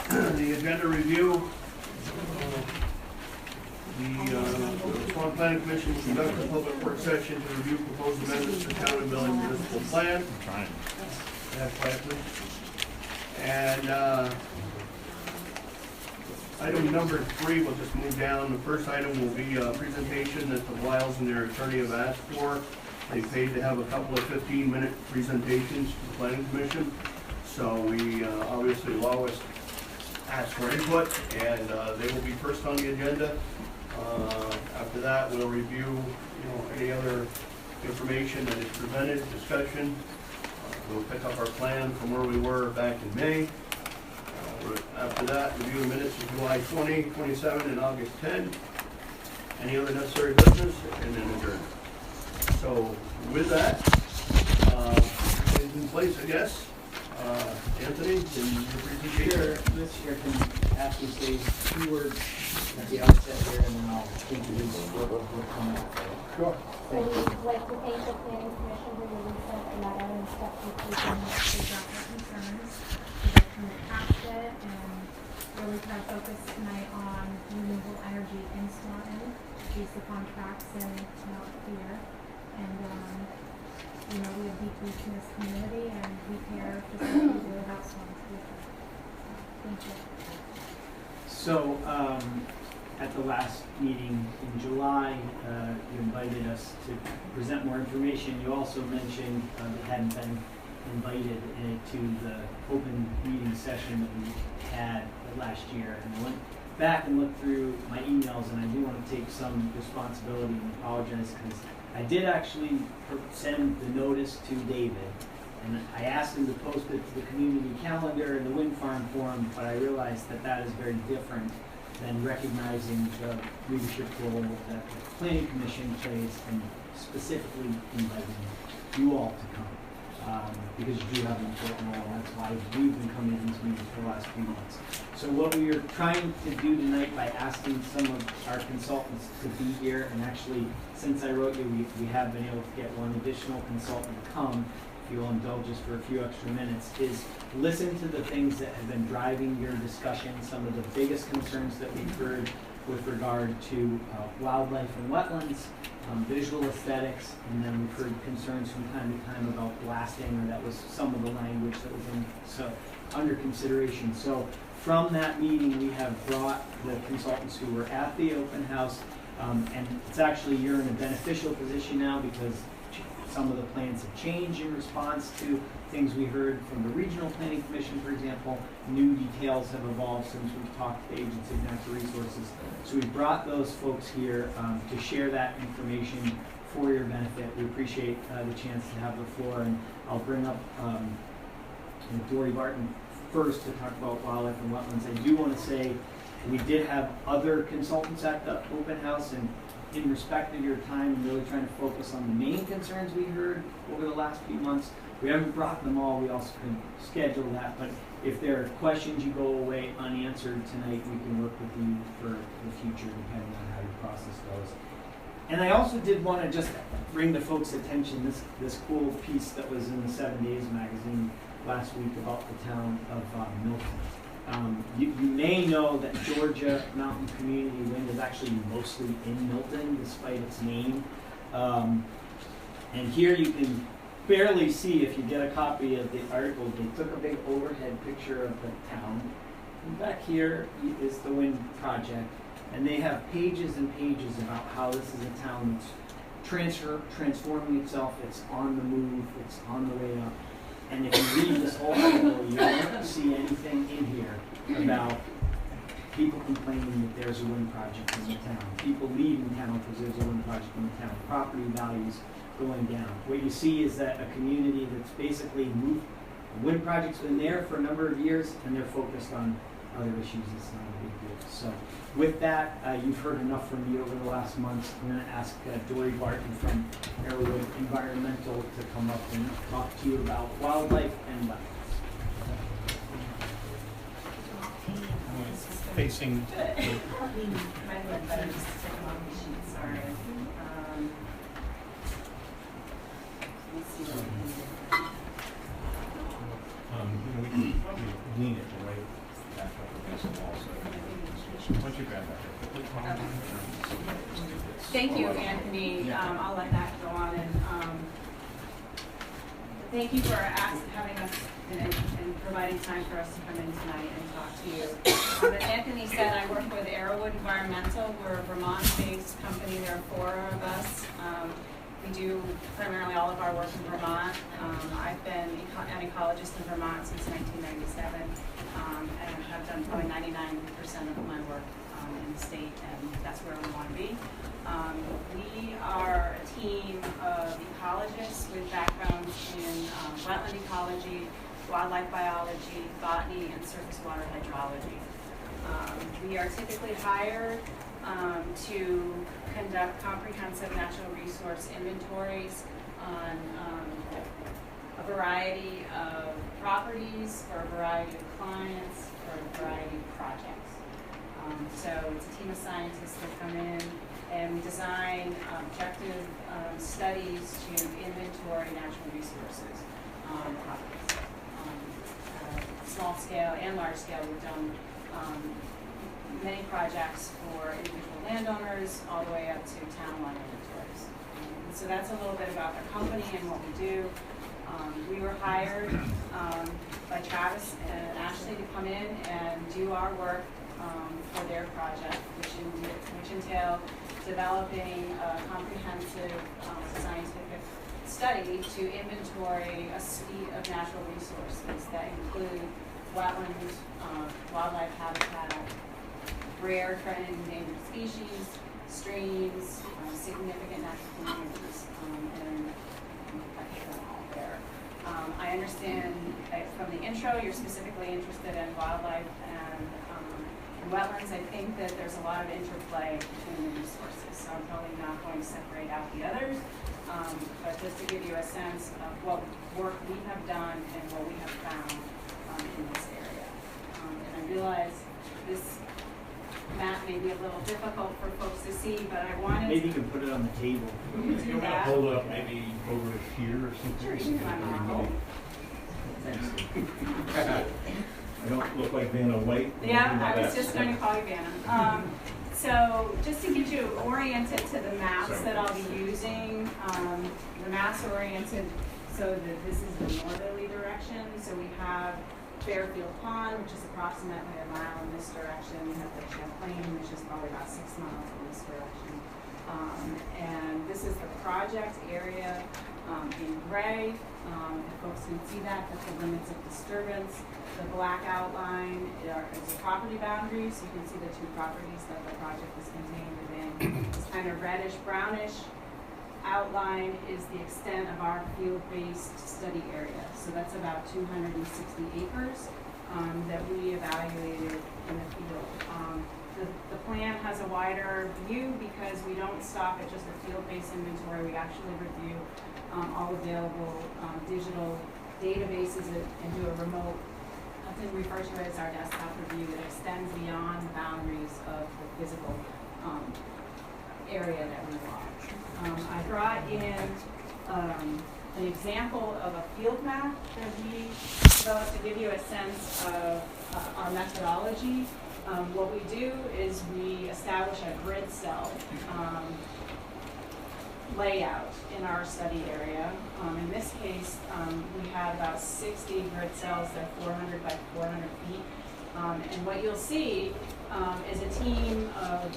The agenda review. The Swan Planning Commission will conduct a public work session to review proposed amendments to town and village municipal plan. Next slide, please. And item number 3, we'll just move down. The first item will be a presentation that the Wiles and their attorney have asked for. They paid to have a couple of 15-minute presentations to the Planning Commission. So we obviously always ask for input, and they will be first on the agenda. After that, we'll review any other information that is presented, discussion. We'll pick up our plan from where we were back in May. After that, review the minutes of July 20, 27, and August 10. Any other necessary business, and then adjourn. So with that, it's in place, I guess. Anthony, can you present? Sure. This year can ask you to say 2 words at the outset here, and then I'll introduce what will come after. Sure. So we'd like to thank the planning commission for releasing a letter and steps we've taken to address our concerns. We'd like to move past it and really kind of focus tonight on renewable energy in Swanton, based upon facts and not fear. And we have deep roots in this community, and we care just like we do about Swanton's future. Thank you. So, at the last meeting in July, you invited us to present more information. You also mentioned that hadn't been invited to the open meeting session that we had last year. And I went back and looked through my emails, and I do want to take some responsibility and apologize, because I did actually send the notice to David, and I asked him to post it to the community calendar and the wind farm forum, but I realized that that is very different than recognizing the leadership role that the Planning Commission plays, and specifically inviting you all to come, because you do have an important role, and that's why we've been coming to these meetings for the last few months. So what we are trying to do tonight, by asking some of our consultants to be here, and actually, since I wrote you, we have been able to get one additional consultant to come, if you'll indulge us for a few extra minutes, is listen to the things that have been driving your discussion, some of the biggest concerns that we've heard with regard to wildlife and wetlands, visual aesthetics, and then we've heard concerns from time to time about blasting, or that was some of the language that was under consideration. So from that meeting, we have brought the consultants who were at the open house, and it's actually, you're in a beneficial position now, because some of the plans have changed in response to things we heard from the Regional Planning Commission, for example. New details have evolved since we've talked to Agency of Natural Resources. So we brought those folks here to share that information for your benefit. We appreciate the chance to have the floor, and I'll bring up Dory Barton first to talk about wildlife and wetlands. I do want to say we did have other consultants at the open house, and in respect of your time and really trying to focus on the main concerns we heard over the last few months, we haven't brought them all. We also can schedule that, but if there are questions you go away unanswered tonight, we can work with you for the future, depending on how your process goes. And I also did want to just bring to folks' attention this cool piece that was in the 7 Days magazine last week about the town of Milton. You may know that Georgia Mountain Community Wind is actually mostly in Milton, despite its name. And here you can barely see, if you get a copy of the article, they took a big overhead picture of the town. And back here is the wind project. And they have pages and pages about how this is a town that's transforming itself. It's on the move. It's on the way up. And if you read this whole article, you won't see anything in here about people complaining that there's a wind project in the town, people leaving town because there's a wind project in the town, property values going down. What you see is that a community that's basically moved, a wind project's been there for a number of years, and they're focused on other issues. It's not a big deal. So with that, you've heard enough from me over the last months. I'm going to ask Dory Barton from Arrowwood Environmental to come up and talk to you about wildlife and wetlands. Facing. Sorry. We need it right back up. don't you grab that? Thank you, Anthony. I'll let that go on. And thank you for having us and providing time for us to come in tonight and talk to you. As Anthony said, I work with Arrowwood Environmental. We're a Vermont-based company. There are 4 of us. We do primarily all of our work in Vermont. I've been an ecologist in Vermont since 1997, and have done probably 99% of my work in the state, and that's where we want to be. We are a team of ecologists with backgrounds in wetland ecology, wildlife biology, botany, and surface water hydrology. We are typically hired to conduct comprehensive natural resource inventories on a variety of properties for a variety of clients for a variety of projects. So it's a team of scientists that come in and we design objective studies to inventory natural resources on properties. Small scale and large scale, we've done many projects for individual landowners all the way up to town-wide inventories. So that's a little bit about the company and what we do. We were hired by Travis and Ashley to come in and do our work for their project, which entailed developing a comprehensive scientific study to inventory a suite of natural resources that include wetlands, wildlife habitat, rare, threatened, and endangered species, streams, significant natural communities, and I put them all there. I understand that from the intro you're specifically interested in wildlife and wetlands. I think that there's a lot of interplay between the resources, so I'm probably not going to separate out the others, but just to give you a sense of what work we have done and what we have found in this area. And I realize this map may be a little difficult for folks to see, but I wanted Maybe you can put it on the table. to do that. Hold it up maybe over here or something. Sure, you can climb on. I don't look like Vanna White. Yeah, I was just going to call you Vanna. So just to get you oriented to the maps that I'll be using, the maps are oriented so that this is the northerly direction. So we have Fairfield Pond, which is approximately a mile in this direction. We have Lake Champlain, which is probably about 6 miles in this direction. And this is the project area in gray. If folks can see that, that's the limits of disturbance. The black outline is the property boundary, so you can see the 2 properties that the project is contained within. This kind of reddish brownish outline is the extent of our field-based study area. So that's about 260 acres that we evaluated in the field. The plan has a wider view because we don't stop at just a field-based inventory. We actually review all available digital databases and do a remote, often referred to as our desktop review, that extends beyond the boundaries of the physical area that we watch. I brought in an example of a field map that we developed to give you a sense of our methodology. What we do is we establish a grid cell layout in our study area. In this case, we have about 60 grid cells that are 400 by 400 feet. And what you'll see is a team of,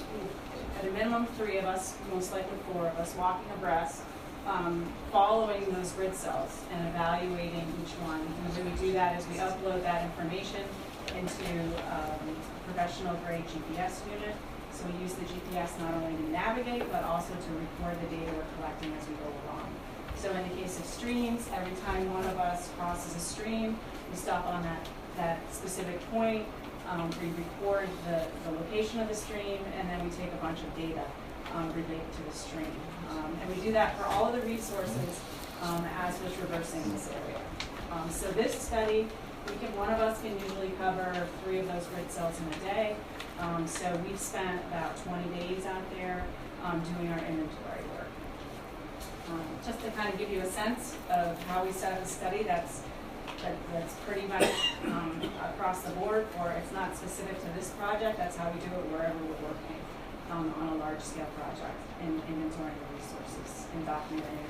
at a minimum, 3 of us, most likely 4 of us, walking abreast, following those grid cells and evaluating each one. And the way we do that is we upload that information into a professional grade GPS unit. So we use the GPS not only to navigate, but also to record the data we're collecting as we go along. So in the case of streams, every time one of us crosses a stream, we stop on that specific point, we record the location of the stream, and then we take a bunch of data related to the stream. And we do that for all of the resources as we're traversing this area. So this study, one of us can usually cover 3 of those grid cells in a day. So we've spent about 20 days out there doing our inventory work. Just to kind of give you a sense of how we set up the study, that's That's pretty much across the board, or it's not specific to this project, that's how we do it wherever we're working on a large-scale project in inventorying the resources and documenting.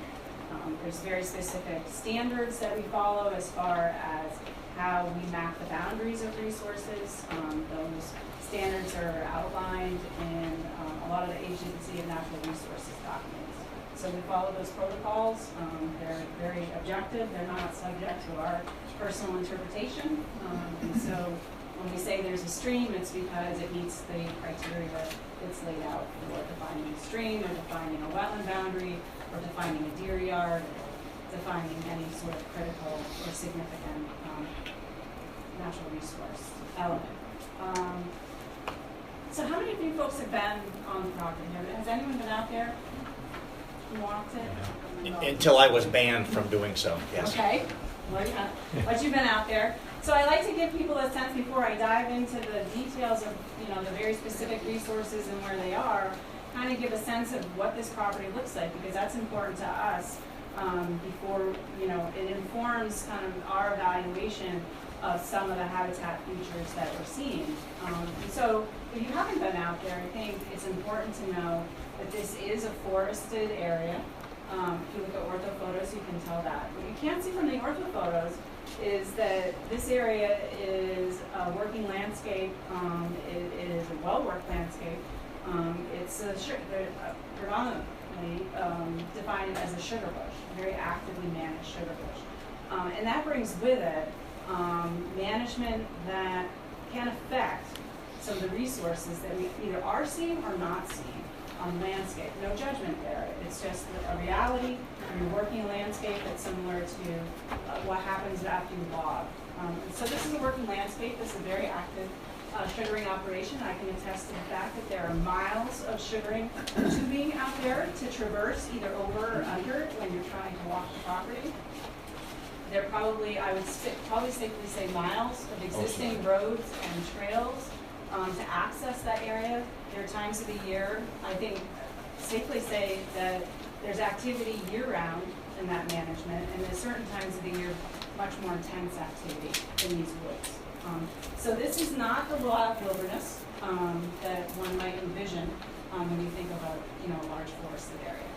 There's very specific standards that we follow as far as how we map the boundaries of resources. Those standards are outlined in a lot of the Agency of Natural Resources documents. So we follow those protocols. They're very objective. They're not subject to our personal interpretation. And so when we say there's a stream, it's because it meets the criteria that's laid out for defining a stream, or defining a wetland boundary, or defining a deer yard, or defining any sort of critical or significant natural resource element. So how many of you folks have been on the property here? Has anyone been out there and walked it? Until I was banned from doing so, yes. Okay, well, yeah. But you've been out there. So I like to give people a sense before I dive into the details of, the very specific resources and where they are, kind of give a sense of what this property looks like, because that's important to us before, it informs kind of our evaluation of some of the habitat features that we're seeing. And so if you haven't been out there, I think it's important to know that this is a forested area. If you look at ortho photos, you can tell that. What you can't see from the ortho photos is that this area is a working landscape. It is a well-worked landscape. It's predominantly defined as a sugar bush, a very actively managed sugar bush. And that brings with it management that can affect some of the resources that we either are seeing or not seeing on landscape. No judgment there. It's just a reality. You're working a landscape that's similar to what happens after you log. So this is a working landscape. This is a very active sugaring operation. I can attest to the fact that there are miles of sugaring tubing out there to traverse either over or under when you're trying to walk the property. There are probably, I would probably safely say, miles of existing roads and trails to access that area. There are times of the year, I think, safely say that there's activity year-round in that management, and there's certain times of the year much more intense activity in these woods. So this is not the wild wilderness that one might envision when you think of a large forested area.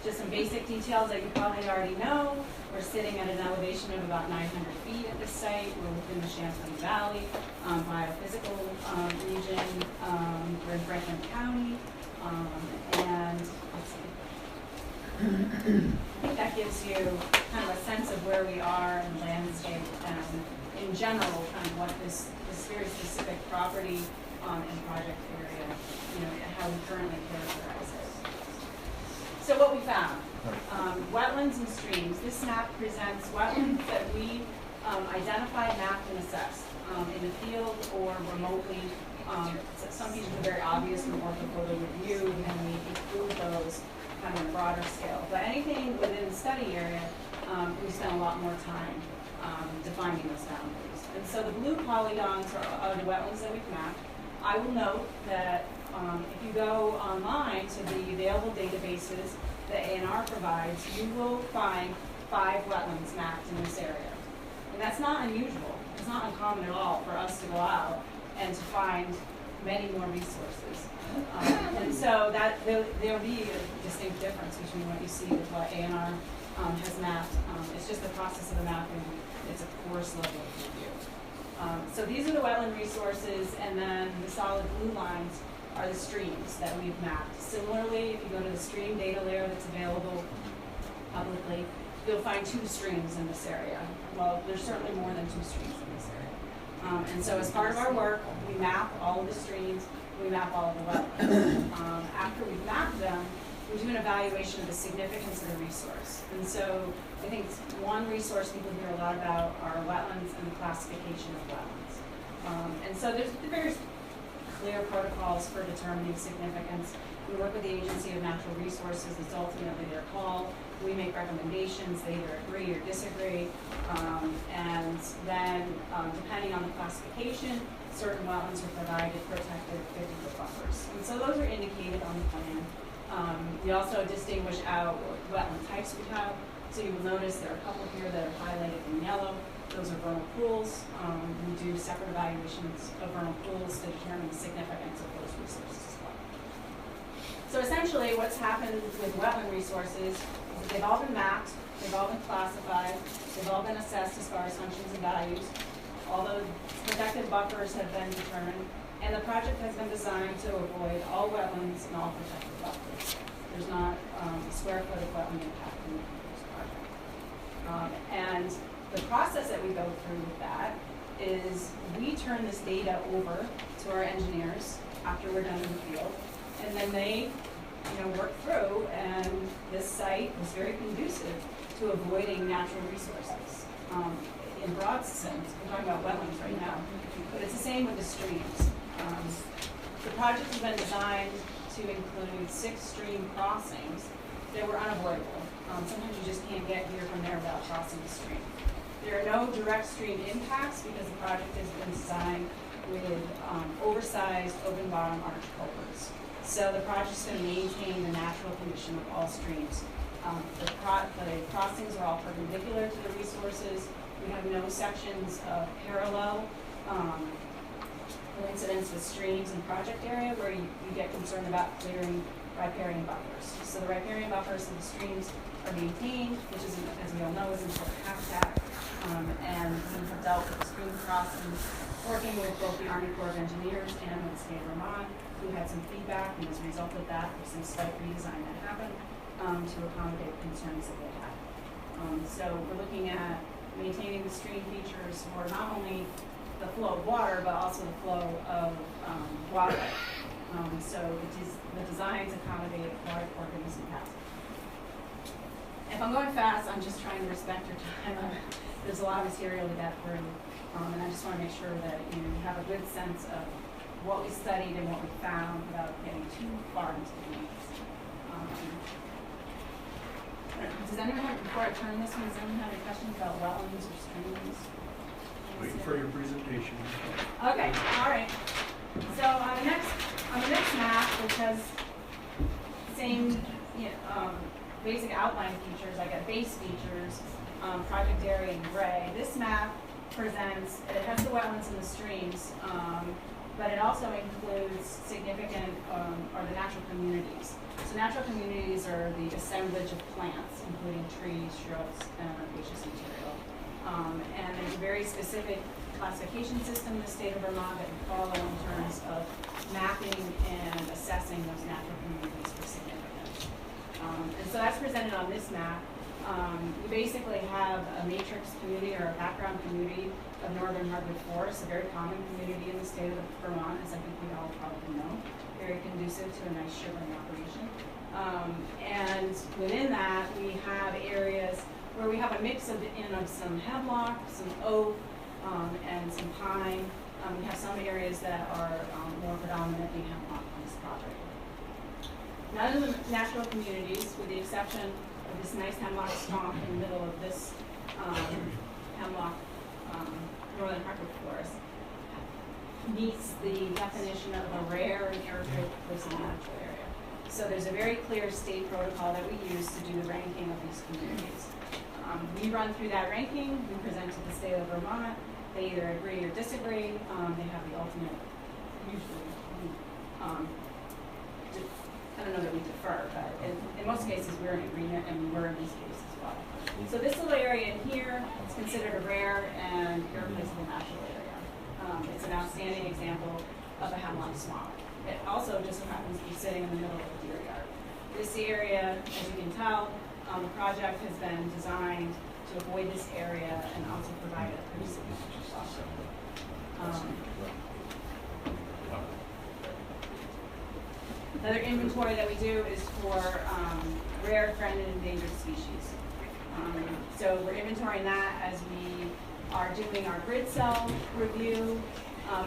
Just some basic details that you probably already know. We're sitting at an elevation of about 900 feet at this site. We're within the Champlain Valley biophysical region. We're in Franklin County. And let's see. I think that gives you kind of a sense of where we are in the landscape and in general kind of what this very specific property and project area, how we currently characterize it. So what we found, wetlands and streams. This map presents wetlands that we identified, mapped, and assessed in the field or remotely. Some pieces are very obvious from orthophoto review, and we include those kind of on a broader scale. But anything within the study area, we spent a lot more time defining those boundaries. And so the blue polygons are the wetlands that we've mapped. I will note that if you go online to the available databases that ANR provides, you will find 5 wetlands mapped in this area. And that's not unusual. It's not uncommon at all for us to go out and to find many more resources. And so that there'll be a distinct difference between what you see with what ANR has mapped. It's just the process of the mapping. It's a course level review. So these are the wetland resources, and then the solid blue lines are the streams that we've mapped. Similarly, if you go to the stream data layer that's available publicly, you'll find 2 streams in this area. Well, there's certainly more than 2 streams in this area. And so as part of our work, we map all of the streams, we map all of the wetlands. After we've mapped them, we do an evaluation of the significance of the resource. And so I think one resource people hear a lot about are wetlands and the classification of wetlands. And so there's various clear protocols for determining significance. We work with the Agency of Natural Resources. It's ultimately their call. We make recommendations. They either agree or disagree. And then, depending on the classification, certain wetlands are provided protected 50-foot buffers. And so those are indicated on the plan. We also distinguish out what wetland types we have. So you will notice there are a couple here that are highlighted in yellow. Those are vernal pools. We do separate evaluations of vernal pools to determine the significance of those resources as well. So essentially what's happened with wetland resources is that they've all been mapped, they've all been classified, they've all been assessed as far as functions and values. All the protected buffers have been determined, and the project has been designed to avoid all wetlands and all protected buffers. There's not a square foot of wetland impact in this project. And the process that we go through with that is we turn this data over to our engineers after we're done in the field, and then they, work through, and this site is very conducive to avoiding natural resources. In broad sense, we're talking about wetlands right now, but it's the same with the streams. The project has been designed to include 6 stream crossings that were unavoidable. Sometimes you just can't get here from there without crossing the stream. There are no direct stream impacts because the project has been designed with oversized open bottom arch culverts. So the project's going to maintain the natural condition of all streams. The crossings are all perpendicular to the resources. We have no sections of parallel coincidence with streams in project area where you get concerned about clearing riparian buffers. So the riparian buffers of the streams are maintained, which is, as we all know, is important habitat. And we have dealt with the stream crossings, working with both the Army Corps of Engineers and with the state of Vermont, who had some feedback, and as a result of that, there's some slight redesign that happened to accommodate concerns that they had. So we're looking at maintaining the stream features for not only the flow of water, but also the flow of water. So the designs accommodate aquatic organism passage. If I'm going fast, I'm just trying to respect your time. There's a lot of material to get through, and I just want to make sure that you have a good sense of what we studied and what we found without getting too far into the weeds. Does anyone have, before I turn this one, does anyone have any questions about wetlands or streams? Waiting for your presentation. Okay, all right. So on the next map, which has the same basic outline features, like a base features, project area in gray. This map presents, it has the wetlands and the streams, but it also includes significant, or the natural communities. So natural communities are the assemblage of plants, including trees, shrubs, and herbaceous material. And there's a very specific classification system in the state of Vermont that we follow in terms of mapping and assessing those natural communities for significance. And so that's presented on this map. We basically have a matrix community or a background community of northern hardwood forests, a very common community in the state of Vermont, as I think we all probably know, very conducive to a nice sugaring operation. And within that, we have areas where we have a mix of some hemlock, some oak, and some pine. We have some areas that are more predominantly hemlock on this project. None of the natural communities, with the exception of this nice hemlock swamp in the middle of this hemlock northern hardwood forest, meets the definition of a rare and irreplaceable natural area. So there's a very clear state protocol that we use to do the ranking of these communities. We run through that ranking, we present to the state of Vermont, they either agree or disagree, they have the ultimate, usually, I don't know that we defer, but in most cases we're in agreement, and we were in this case as well. So this little area in here is considered a rare and irreplaceable natural area. It's an outstanding example of a hemlock swamp. It also just so happens to be sitting in the middle of a deer yard. This area, as you can tell, the project has been designed to avoid this area and also provide a pretty significant buffer. Another inventory that we do is for rare, threatened, and endangered species. So we're inventorying that as we are doing our grid cell review,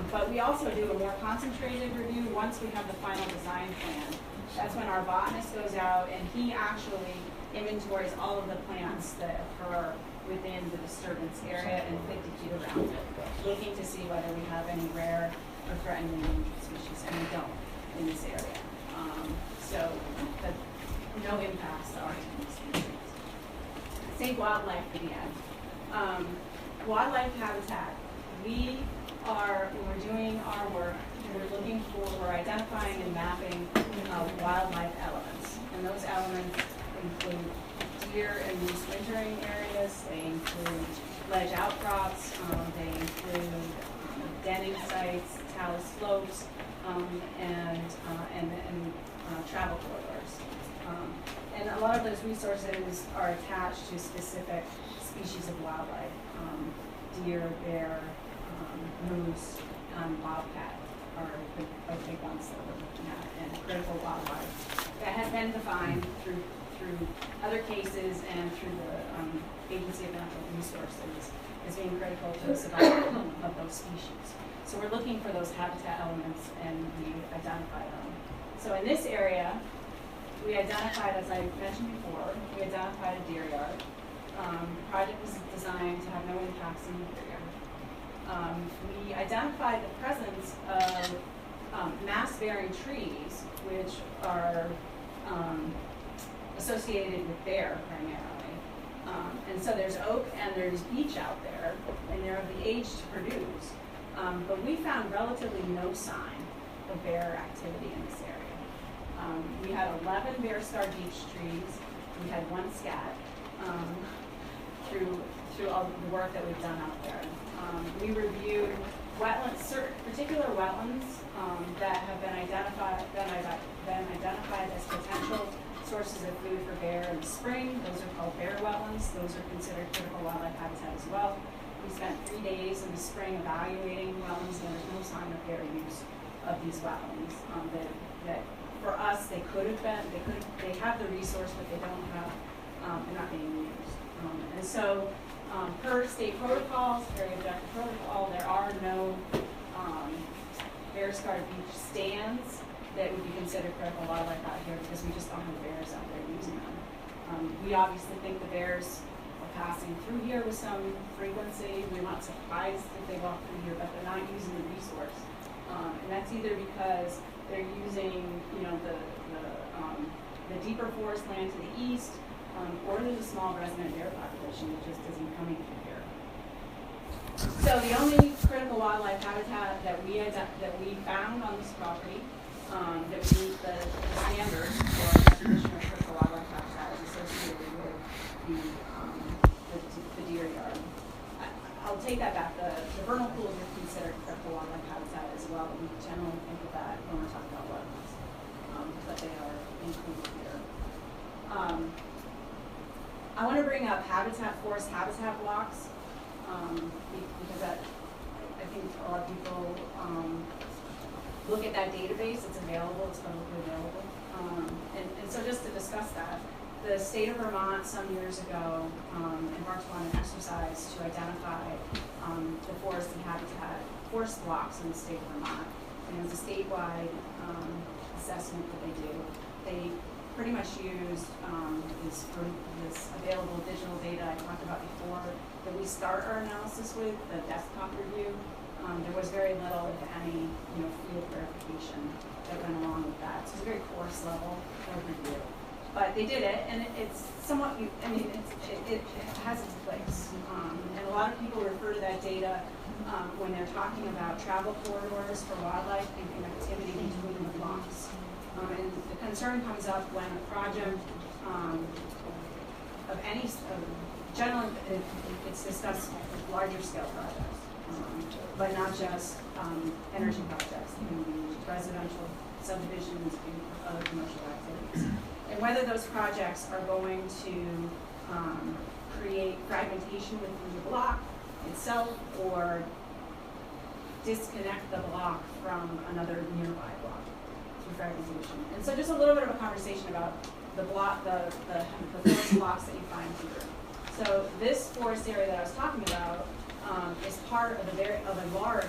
but we also do a more concentrated review once we have the final design plan. That's when our botanist goes out and he actually inventories all of the plants that occur within the disturbance area and 50 feet around it, looking to see whether we have any rare or threatened and endangered species, and we don't in this area. So no impacts to our species. save wildlife for the end. Wildlife habitat, we are, when we're doing our work, we're identifying and mapping wildlife elements. And those elements include deer and moose wintering areas, they include ledge outcrops, they include denning sites, talus slopes, and travel corridors. And a lot of those resources are attached to specific species of wildlife, deer, bear, moose, bobcat are the big ones that we're looking at, and critical wildlife that has been defined through other cases and through the Agency of Natural Resources as being critical to the survival of those species. So we're looking for those habitat elements, and we identify them. So in this area, we identified, as I mentioned before, we identified a deer yard. The project was designed to have no impacts in the deer yard. We identified the presence of mass-bearing trees, which are associated with bear primarily. And so there's oak and there's beech out there, and they're of the age to produce. But we found relatively no sign of bear activity in this area. We had 11 bear scar beech trees. We had 1 scat through all the work that we've done out there. We reviewed wetlands, certain particular wetlands that have been identified as potential sources of food for bear in the spring. Those are called bear wetlands. Those are considered critical wildlife habitat as well. We spent 3 days in the spring evaluating wetlands, and there's no sign of bear use of these wetlands. That for us, they have the resource, but they don't have, they're not being used. And so, per state protocols, very objective protocol, there are no bear scar beech stands that would be considered critical wildlife out here because we just don't have bears out there using them. We obviously think the bears are passing through here with some frequency. We're not surprised if they walk through here, but they're not using the resource. And that's either because they're using, the deeper forest land to the east, or there's a small resident bear population that just isn't coming through here. So the only critical wildlife habitat that we found on this property that we meet the standards for definition of critical wildlife habitat is associated with the deer yard. I'll take that back. The vernal pools are considered critical wildlife habitat as well. We generally think of that when we're talking about wetlands, but they are included here. I want to bring up forest habitat blocks, because I think a lot of people look at that database. It's available, it's publicly available. And so just to discuss that, the state of Vermont some years ago embarked on an exercise to identify the forest blocks in the state of Vermont. And it was a statewide assessment that they do. They pretty much used this available digital data I talked about before that we start our analysis with, the desktop review. There was very little, if any, field verification that went along with that. So it's a very coarse level of review. But they did it, and it's somewhat, it has its place. And a lot of people refer to that data when they're talking about travel corridors for wildlife and connectivity between the blocks. And the concern comes up when a project of any, generally it's discussed with larger scale projects, but not just energy projects. It can be residential subdivisions and other commercial activities. And whether those projects are going to create fragmentation within the block itself or disconnect the block from another nearby block through fragmentation. And so just a little bit of a conversation about the forest blocks that you find here. So this forest area that I was talking about is part of a large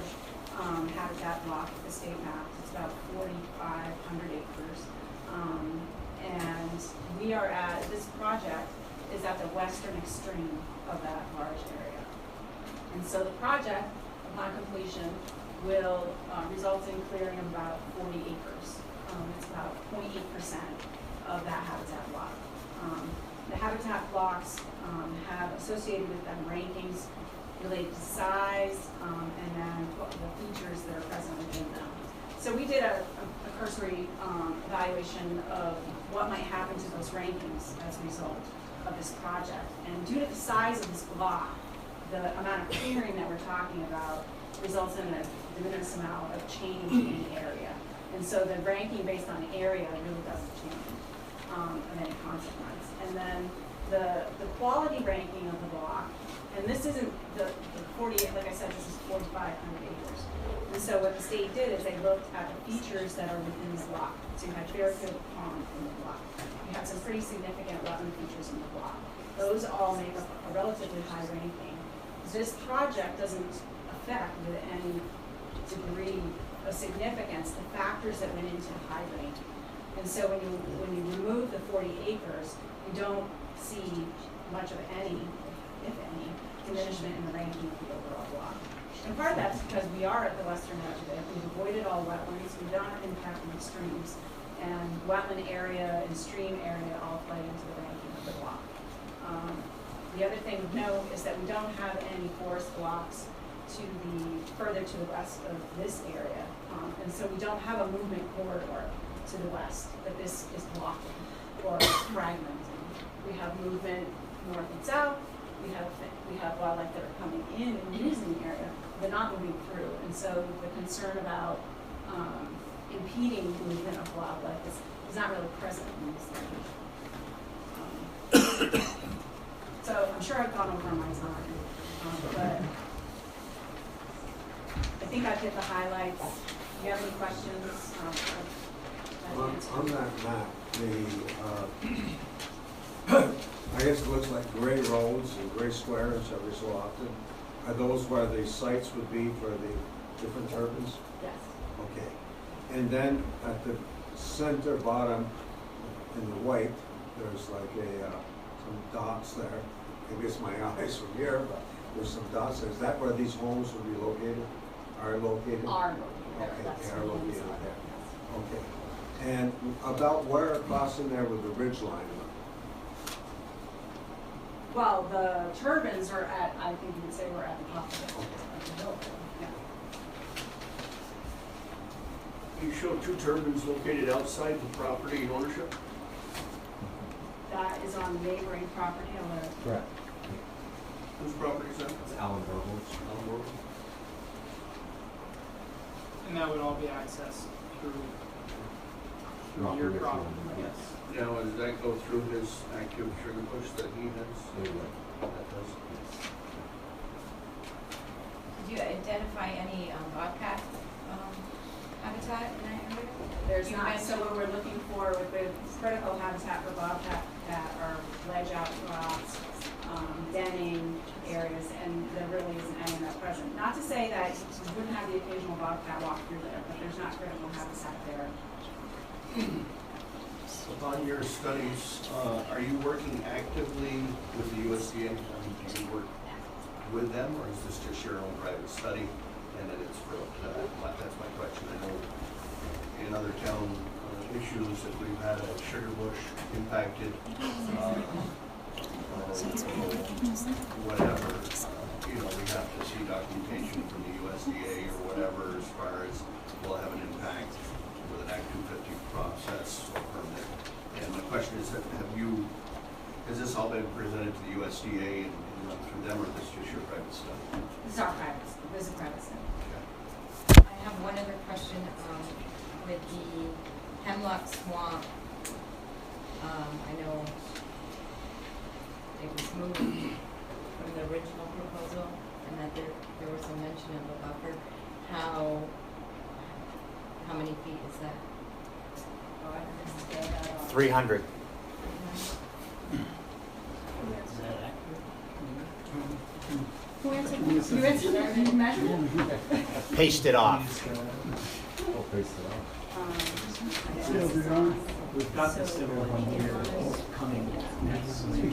habitat block at the state map. It's about 4,500 acres. And we are this project is at the western extreme of that large area. And so the project, upon completion, will result in clearing of about 40 acres. It's about 0.8% of that habitat block. the habitat blocks have associated with them rankings related to size and then the features that are present within them. So we did a cursory evaluation of what might happen to those rankings as a result of this project. And due to the size of this block, the amount of clearing that we're talking about results in a de minimis amount of change in area. And so the ranking based on area really doesn't change of any consequence. And then the quality ranking of the block, and this isn't the 48, like I said, this is 4,500 acres. And so what the state did is they looked at the features that are within this block. So you had Fairfield Pond in the block. You had some pretty significant wetland features in the block. Those all make up a relatively high ranking. This project doesn't affect with any degree of significance the factors that went into high ranking. And so when you remove the 40 acres, you don't see much of any, if any, diminishment in the ranking of the overall block. And part of that's because we are at the western edge of it. We've avoided all wetlands. We've done impact on the streams. And wetland area and stream area all play into the ranking of the block. The other thing to note is that we don't have any forest blocks further to the west of this area. And so we don't have a movement corridor to the west that this is blocking or fragmenting. We have movement north and south. We have wildlife that are coming in and using the area, but not moving through. And so the concern about impeding the movement of wildlife is not really present in this location. So I'm sure I've gone over my time, but I think I've hit the highlights. Do you have any questions? On that map, I guess it looks like gray roads and gray squares every so often. Are those where the sites would be for the different turbines? Yes. Okay. And then at the center bottom in the white, there's like some dots there. Maybe it's my eyes from here, but there's some dots there. Is that where these homes would be located? Are located? Are located there. Okay, That's they are the ones located on there. yes. Okay. And about where across in there with the ridge line? Well, the turbines are at, I think you would say we're at the top of the hill. Yeah. You show two turbines located outside the property ownership? That is on neighboring property on the, Correct. Whose property is that? It's Alan Burgos. And that would all be accessed through Rocky your Ridge property, Road. yes. Now, does that go through his active trigger push that he has? They would. That does. Did you identify any bobcat habitat in that area? there's You not, so mentioned- what we're looking for with the critical habitat for bobcat are ledge outcrops, denning areas, and there really isn't any of that present. Not to say that you wouldn't have the occasional bobcat walk through there, but there's not critical habitat there. On your studies, are you working actively with the USDA? I mean, do you work with them, or is this just your own private study? And then it's for, that's my question. I know in other town issues, if we've had a sugar bush impacted, whatever, we have to see documentation from the USDA or whatever as far as we'll have an impact with an Act 250 process or permit. And the question is, has this all been presented to the USDA and run through them, or is this just your private study? This is our private, this is a private study. I have one other question with the Hemlock Swamp. I know it was moved from the original proposal, and that there was a mention of a buffer. How many feet is that? Oh, I don't know, this is 300. Who answered? You answered that, did you measure it? Paste it off. Oh, paste it off. We've got the similar one here coming next week.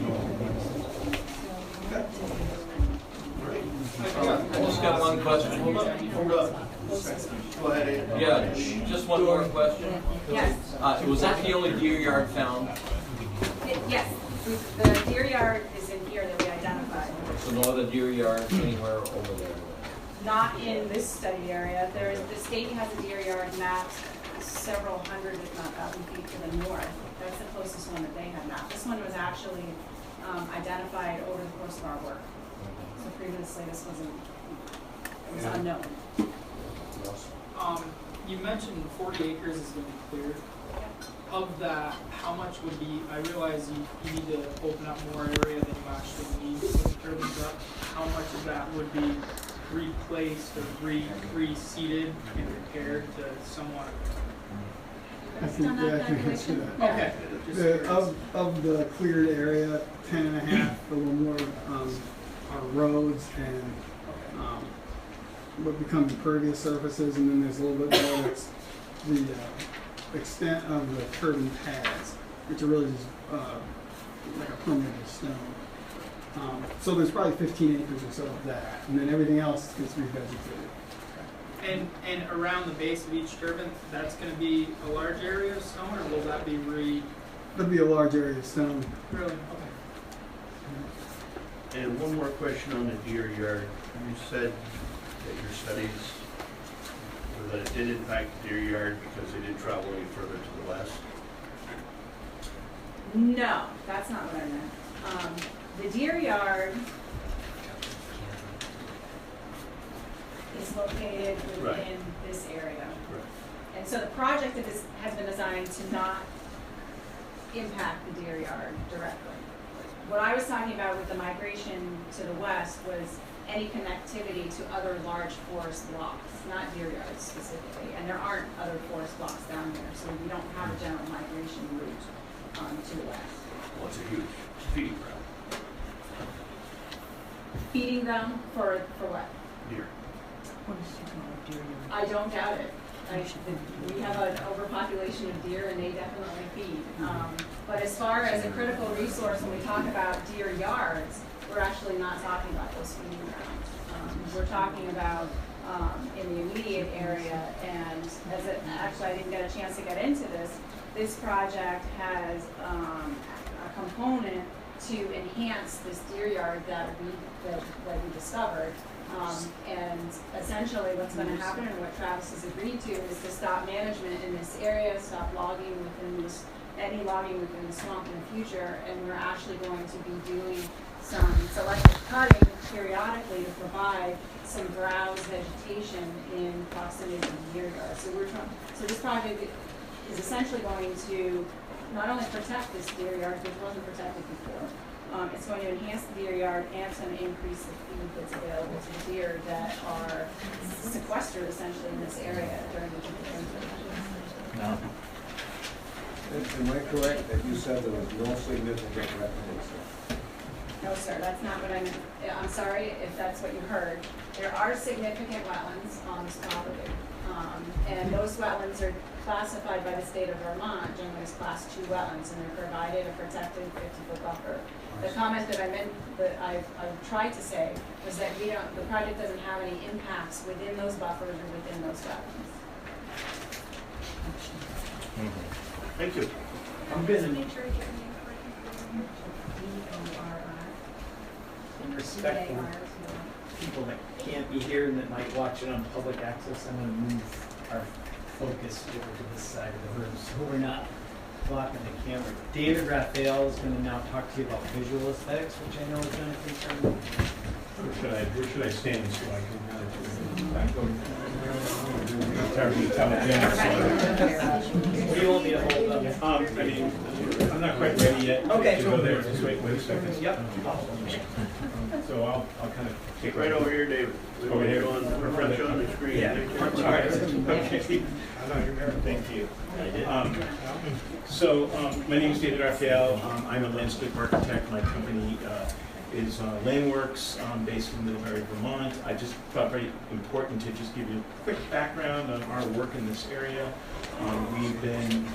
I just got one question. Hold up. Go ahead, Ed. Yeah, just one more question. Yes. Was that the only deer yard found? Yes, The deer yard is in here that we identified. So no other deer yards anywhere over there? Not in this study area. The state has a deer yard mapped several hundred, if not 1,000 feet to the north. That's the closest one that they had mapped. This one was actually identified over the course of our work. So previously this it was unknown. You mentioned 40 acres is going to be cleared. Of that, how much would be, I realize you need to open up more area than you actually need to put the turbines up. How much of that would be replaced or reseeded and repaired to somewhat? I can answer that. Okay. Of the cleared area, 10.5, a little more are roads and what become impervious surfaces, and then there's a little bit more that's the extent of the turbine pads, which are really just like a permeable stone. So there's probably 15 acres or so of that, and then everything else gets revegetated. And around the base of each turbine, that's going to be a large area of stone, or will that be That'd be a large area of stone. really? Okay. And one more question on the deer yard. You said that your studies, or that it did impact the deer yard because they didn't travel any further to the west? No, that's not what I meant. The deer yard is located within Right. this area. Correct. And so the project has been designed to not impact the deer yard directly. What I was talking about with the migration to the west was any connectivity to other large forest blocks, not deer yards specifically. And there aren't other forest blocks down there, so we don't have a general migration route to the west. Well, it's a huge feeding ground. Feeding them for what? Deer. I don't doubt it. We have an overpopulation of deer and they definitely feed. But as far as a critical resource, when we talk about deer yards, we're actually not talking about those feeding grounds. We're talking about in the immediate area, and actually I didn't get a chance to get into this, this project has a component to enhance this deer yard that we discovered. And essentially what's going to happen, and what Travis has agreed to, is to stop management in this area, stop logging within this, any logging within the swamp in the future, and we're actually going to be doing some selective cutting periodically to provide some browse vegetation in proximity to the deer yard. So this project is essentially going to not only protect this deer yard, which wasn't protected before, it's going to enhance the deer yard and it's going to increase the feed that's available to the deer that are sequestered essentially in this area during the winter. No. Am I correct that you said there was no significant wetlands? No, sir, that's not what I meant. I'm sorry if that's what you heard. There are significant wetlands on this property. And those wetlands are classified by the state of Vermont generally as class 2 wetlands, and they're provided a protected 50-foot buffer. The comment that I've tried to say was that the project doesn't have any impacts within those buffers or within those wetlands. Thank you. I'm good. Make sure to get me In respect for people that can't be here and that might watch it on public access, I'm going to move our focus over to this side of the room so we're not blocking the camera. David Raphael is going to now talk to you about visual aesthetics, which I know is going to concern you. Where should I stand so I can back over? We won't need to hold up. I mean, I'm not quite ready yet Okay. to go there. Just wait a second. Yep. So I'll kind of Take right over here, David. Over here. Refresh on the screen. Yeah. Thank you. All right. Okay. Thank you. So my name is David Raphael. I'm a landscape architect. My company is Landworks, based in Middlebury, Vermont. I just thought very important to just give you a quick background on our work in this area. We've been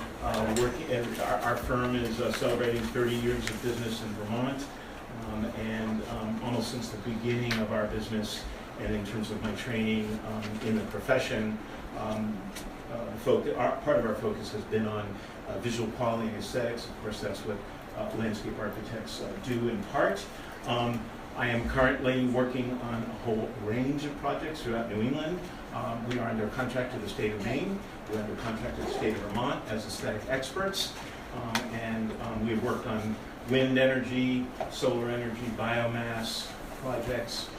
working, our firm is celebrating 30 years of business in Vermont. And almost since the beginning of our business, and in terms of my training in the profession, part of our focus has been on visual quality and aesthetics. Of course, that's what landscape architects do in part. I am currently working on a whole range of projects throughout New England. We are under contract to the state of Maine. We're under contract to the state of Vermont as aesthetic experts. We've worked on wind energy, solar energy, biomass projects,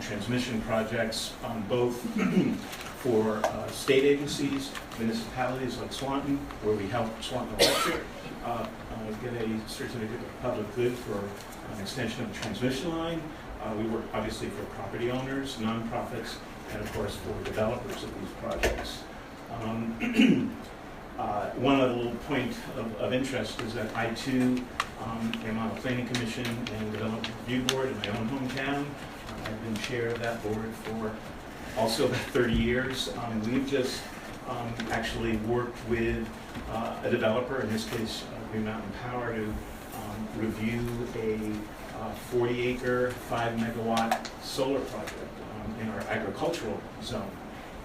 transmission projects, both for state agencies, municipalities like Swanton, where we help Swanton Electric get a certificate of public good for an extension of the transmission line. We work obviously for property owners, nonprofits, and of course for developers of these projects. One other little point of interest is that I too am on a planning commission and development review board in my own hometown. I've been chair of that board for also about 30 years. We've just actually worked with a developer, in this case Green Mountain Power, to review a 40-acre, 5-megawatt solar project in our agricultural zone.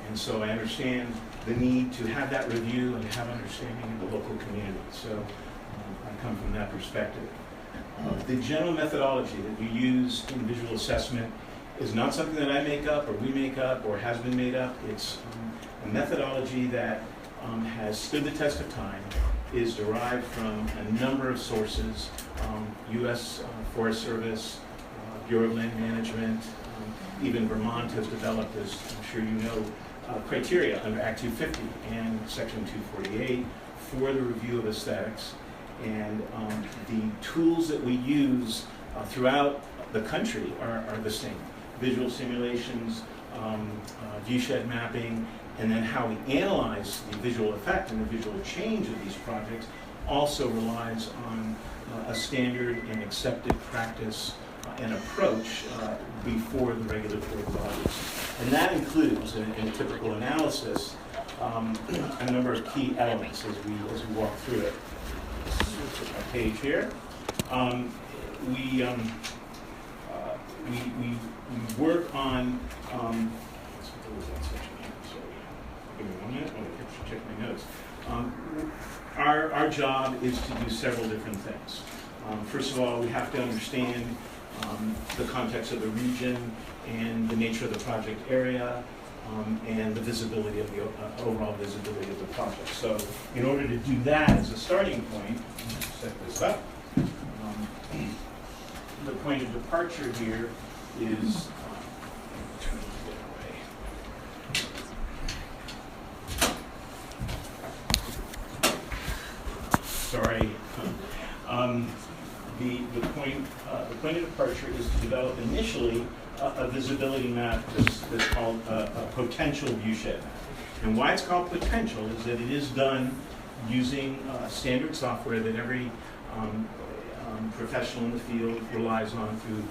And so I understand the need to have that review and have understanding in the local community. So I come from that perspective. The general methodology that we use in visual assessment is not something that I make up or we make up or has been made up. It's a methodology that has stood the test of time, is derived from a number of sources, U.S. Forest Service, Bureau of Land Management, even Vermont has developed, as I'm sure you know, criteria under Act 250 and Section 248 for the review of aesthetics. And the tools that we use throughout the country are the same. Visual simulations, viewshed mapping, and then how we analyze the visual effect and the visual change of these projects also relies on a standard and accepted practice and approach before the regulatory bodies. And that includes, in a typical analysis, a number of key elements as we walk through it. Switch my page here. We work on, let's close that section here. So give me 1 minute, I'll check my notes. Our job is to do several different things. First of all, we have to understand the context of the region and the nature of the project area, and the visibility of the overall visibility of the project. So in order to do that as a starting point, set this up. The point of departure here is, turn it away. Sorry. The point of departure is to develop initially a visibility map that's called a potential viewshed map. And why it's called potential is that it is done using standard software that every professional in the field relies on through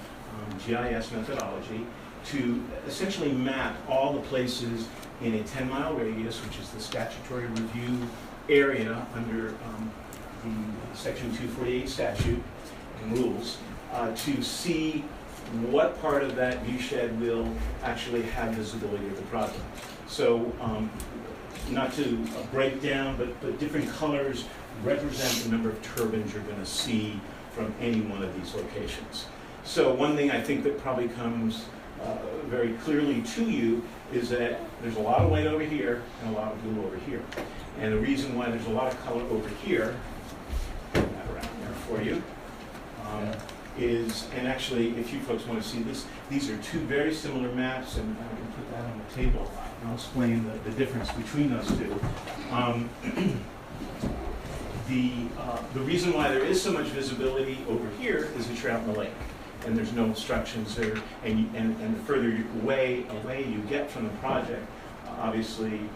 GIS methodology to essentially map all the places in a 10-mile radius, which is the statutory review area under the Section 248 statute and rules, to see what part of that viewshed will actually have visibility of the project. So not to break down, but different colors represent the number of turbines you're going to see from any one of these locations. So one thing I think that probably comes very clearly to you is that there's a lot of white over here and a lot of blue over here. And the reason why there's a lot of color over here, put that around there for you, is, and actually if you folks want to see this, these are two very similar maps, and I can put that on the table and I'll explain the difference between those two. The reason why there is so much visibility over here is that you're out in the lake and there's no obstructions there, and the further away you get from the project, obviously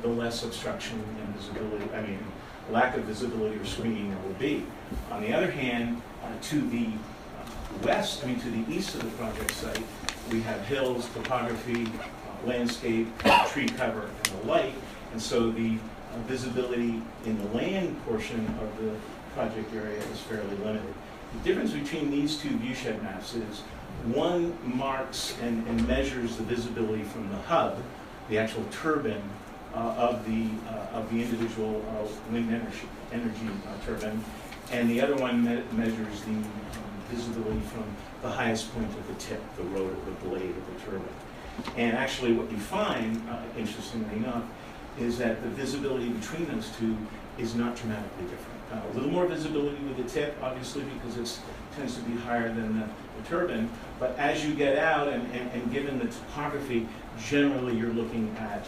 the less obstruction and visibility, lack of visibility or screening there will be. On the other hand, to the west, to the east of the project site, we have hills, topography, landscape, tree cover, and the like, and so the visibility in the land portion of the project area is fairly limited. The difference between these two viewshed maps is one marks and measures the visibility from the hub, the actual turbine of the individual wind energy turbine, and the other one measures the visibility from the highest point of the tip, the rotor, the blade of the turbine. And actually what you find, interestingly enough, is that the visibility between those two is not dramatically different. A little more visibility with the tip, obviously, because it tends to be higher than the turbine, but as you get out and given the topography, generally you're looking at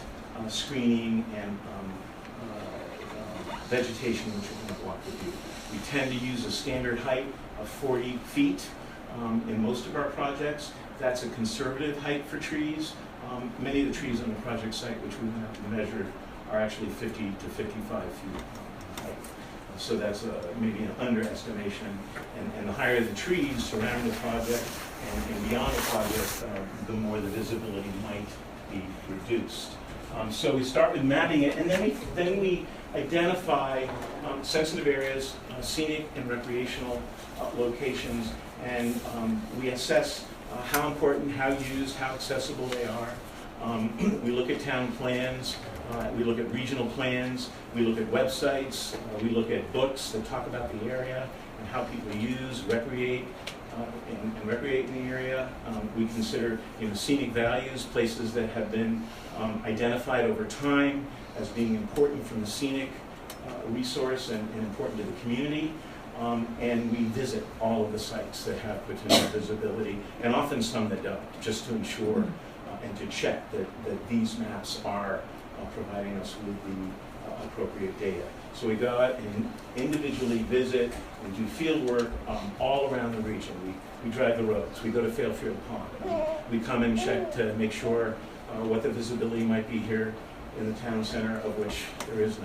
screening and vegetation which are going to block the view. We tend to use a standard height of 40 feet in most of our projects. That's a conservative height for trees. Many of the trees on the project site which we went out and measured are actually 50 to 55 feet height. So that's maybe an underestimation. And the higher the trees surrounding the project and beyond the project, the more the visibility might be reduced. So we start with mapping it, and then we identify sensitive areas, scenic and recreational locations, and we assess how important, how used, how accessible they are. We look at town plans, we look at regional plans, we look at websites, we look at books that talk about the area and how people use, recreate, and recreate in the area. We consider scenic values, places that have been identified over time as being important from the scenic resource and important to the community. And we visit all of the sites that have potential visibility, and often some that don't, just to ensure and to check that these maps are providing us with the appropriate data. So we go out and individually visit and do field work all around the region. We drive the roads. We go to Fairfield Pond. We come and check to make sure what the visibility might be here in the town center, of which there is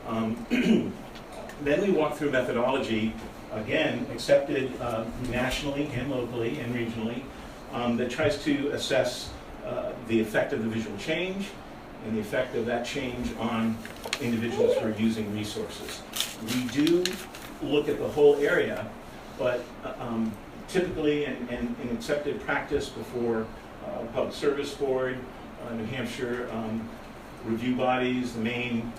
none. Then we walk through methodology, again, accepted nationally and locally and regionally, that tries to assess the effect of the visual change and the effect of that change on individuals who are using resources. We do look at the whole area, but typically in accepted practice before Public Service Board, New Hampshire review bodies, the Maine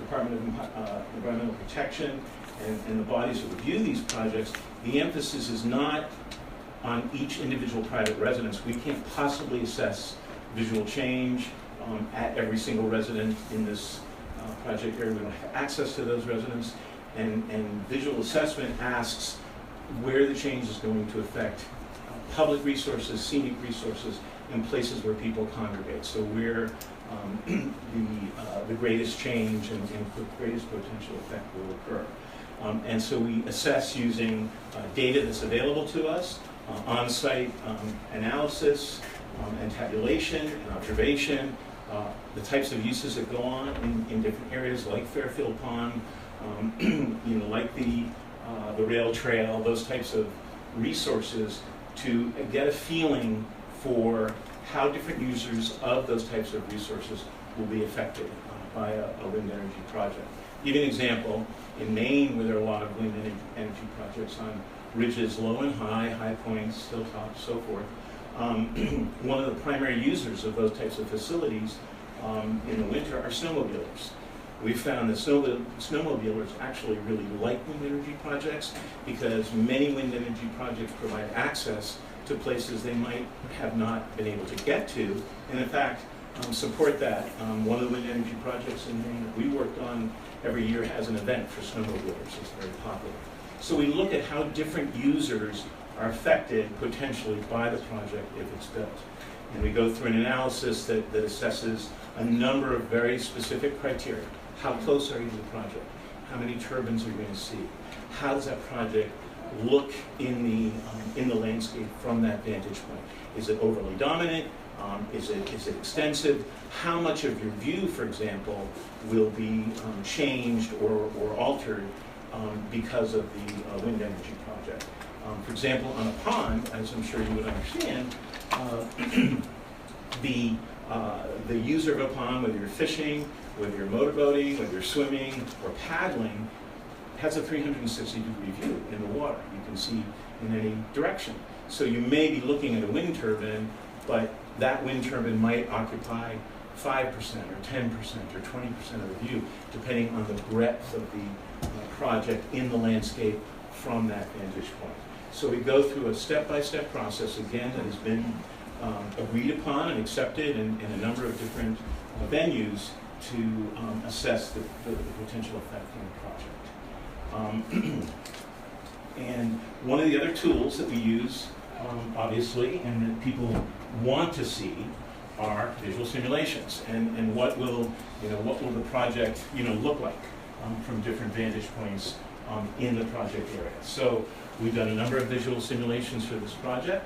Department of Environmental Protection, and the bodies that review these projects, the emphasis is not on each individual private residence. We can't possibly assess visual change at every single resident in this project area. We don't have access to those residents, and visual assessment asks where the change is going to affect public resources, scenic resources, in places where people congregate. So where the greatest change and the greatest potential effect will occur. And so we assess using data that's available to us, on-site analysis and tabulation and observation, the types of uses that go on in different areas like Fairfield Pond, like the rail trail, those types of resources, to get a feeling for how different users of those types of resources will be affected by a wind energy project. Give you an example, in Maine, where there are a lot of wind energy projects on ridges, low and high, high points, hilltops, so forth, one of the primary users of those types of facilities in the winter are snowmobilers. We've found that snowmobilers actually really like wind energy projects because many wind energy projects provide access to places they might have not been able to get to, and in fact support that. One of the wind energy projects in Maine that we worked on every year has an event for snowmobilers. It's very popular. So we look at how different users are affected potentially by the project if it's built. And we go through an analysis that assesses a number of very specific criteria. How close are you to the project? How many turbines are you going to see? How does that project look in the landscape from that vantage point? Is it overly dominant? Is it extensive? How much of your view, for example, will be changed or altered because of the wind energy project? For example, on a pond, as I'm sure you would understand, the user of a pond, whether you're fishing, whether you're motorboating, whether you're swimming or paddling, has a 360-degree view in the water. You can see in any direction. So you may be looking at a wind turbine, but that wind turbine might occupy 5% or 10% or 20% of the view, depending on the breadth of the project in the landscape from that vantage point. So we go through a step-by-step process, again, that has been agreed upon and accepted in a number of different venues to assess the potential effect on the project. And one of the other tools that we use, obviously, and that people want to see are visual simulations, and what will the project look like from different vantage points in the project area. So we've done a number of visual simulations for this project.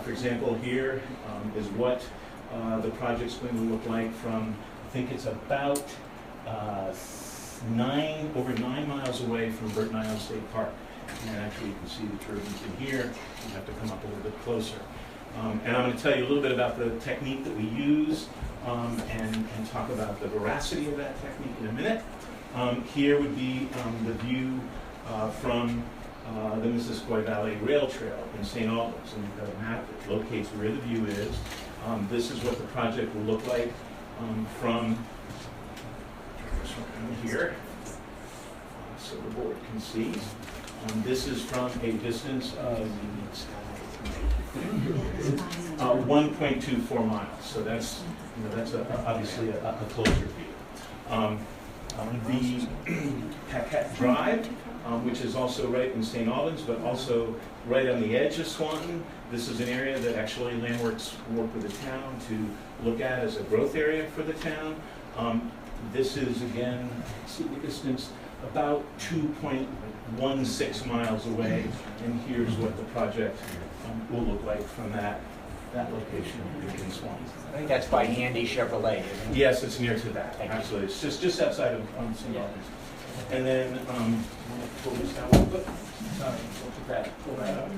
For example, here is what the project's going to look like from, I think it's about over 9 miles away from Burton Island State Park. And actually you can see the turbines in here. You have to come up a little bit closer. And I'm going to tell you a little bit about the technique that we use and talk about the veracity of that technique in a minute. Here would be the view from the Missisquoi Valley Rail Trail in St. Albans. And we've got a map that locates where the view is. This is what the project will look like from here, so the board can see. This is from a distance of 1.24 miles. So that's obviously a closer view. The Paquette Drive, which is also right in St. Albans, but also right on the edge of Swanton. This is an area that actually Landworks worked with the town to look at as a growth area for the town. This is, again, see the distance, about 2.16 miles away, and here's what the project will look like from that location in Swanton. I think that's by Handy Chevrolet, isn't it? Yes, it's near to that. Absolutely, it's just outside of St. Albans. And then pull this down one foot. Sorry, look at that. Pull that up.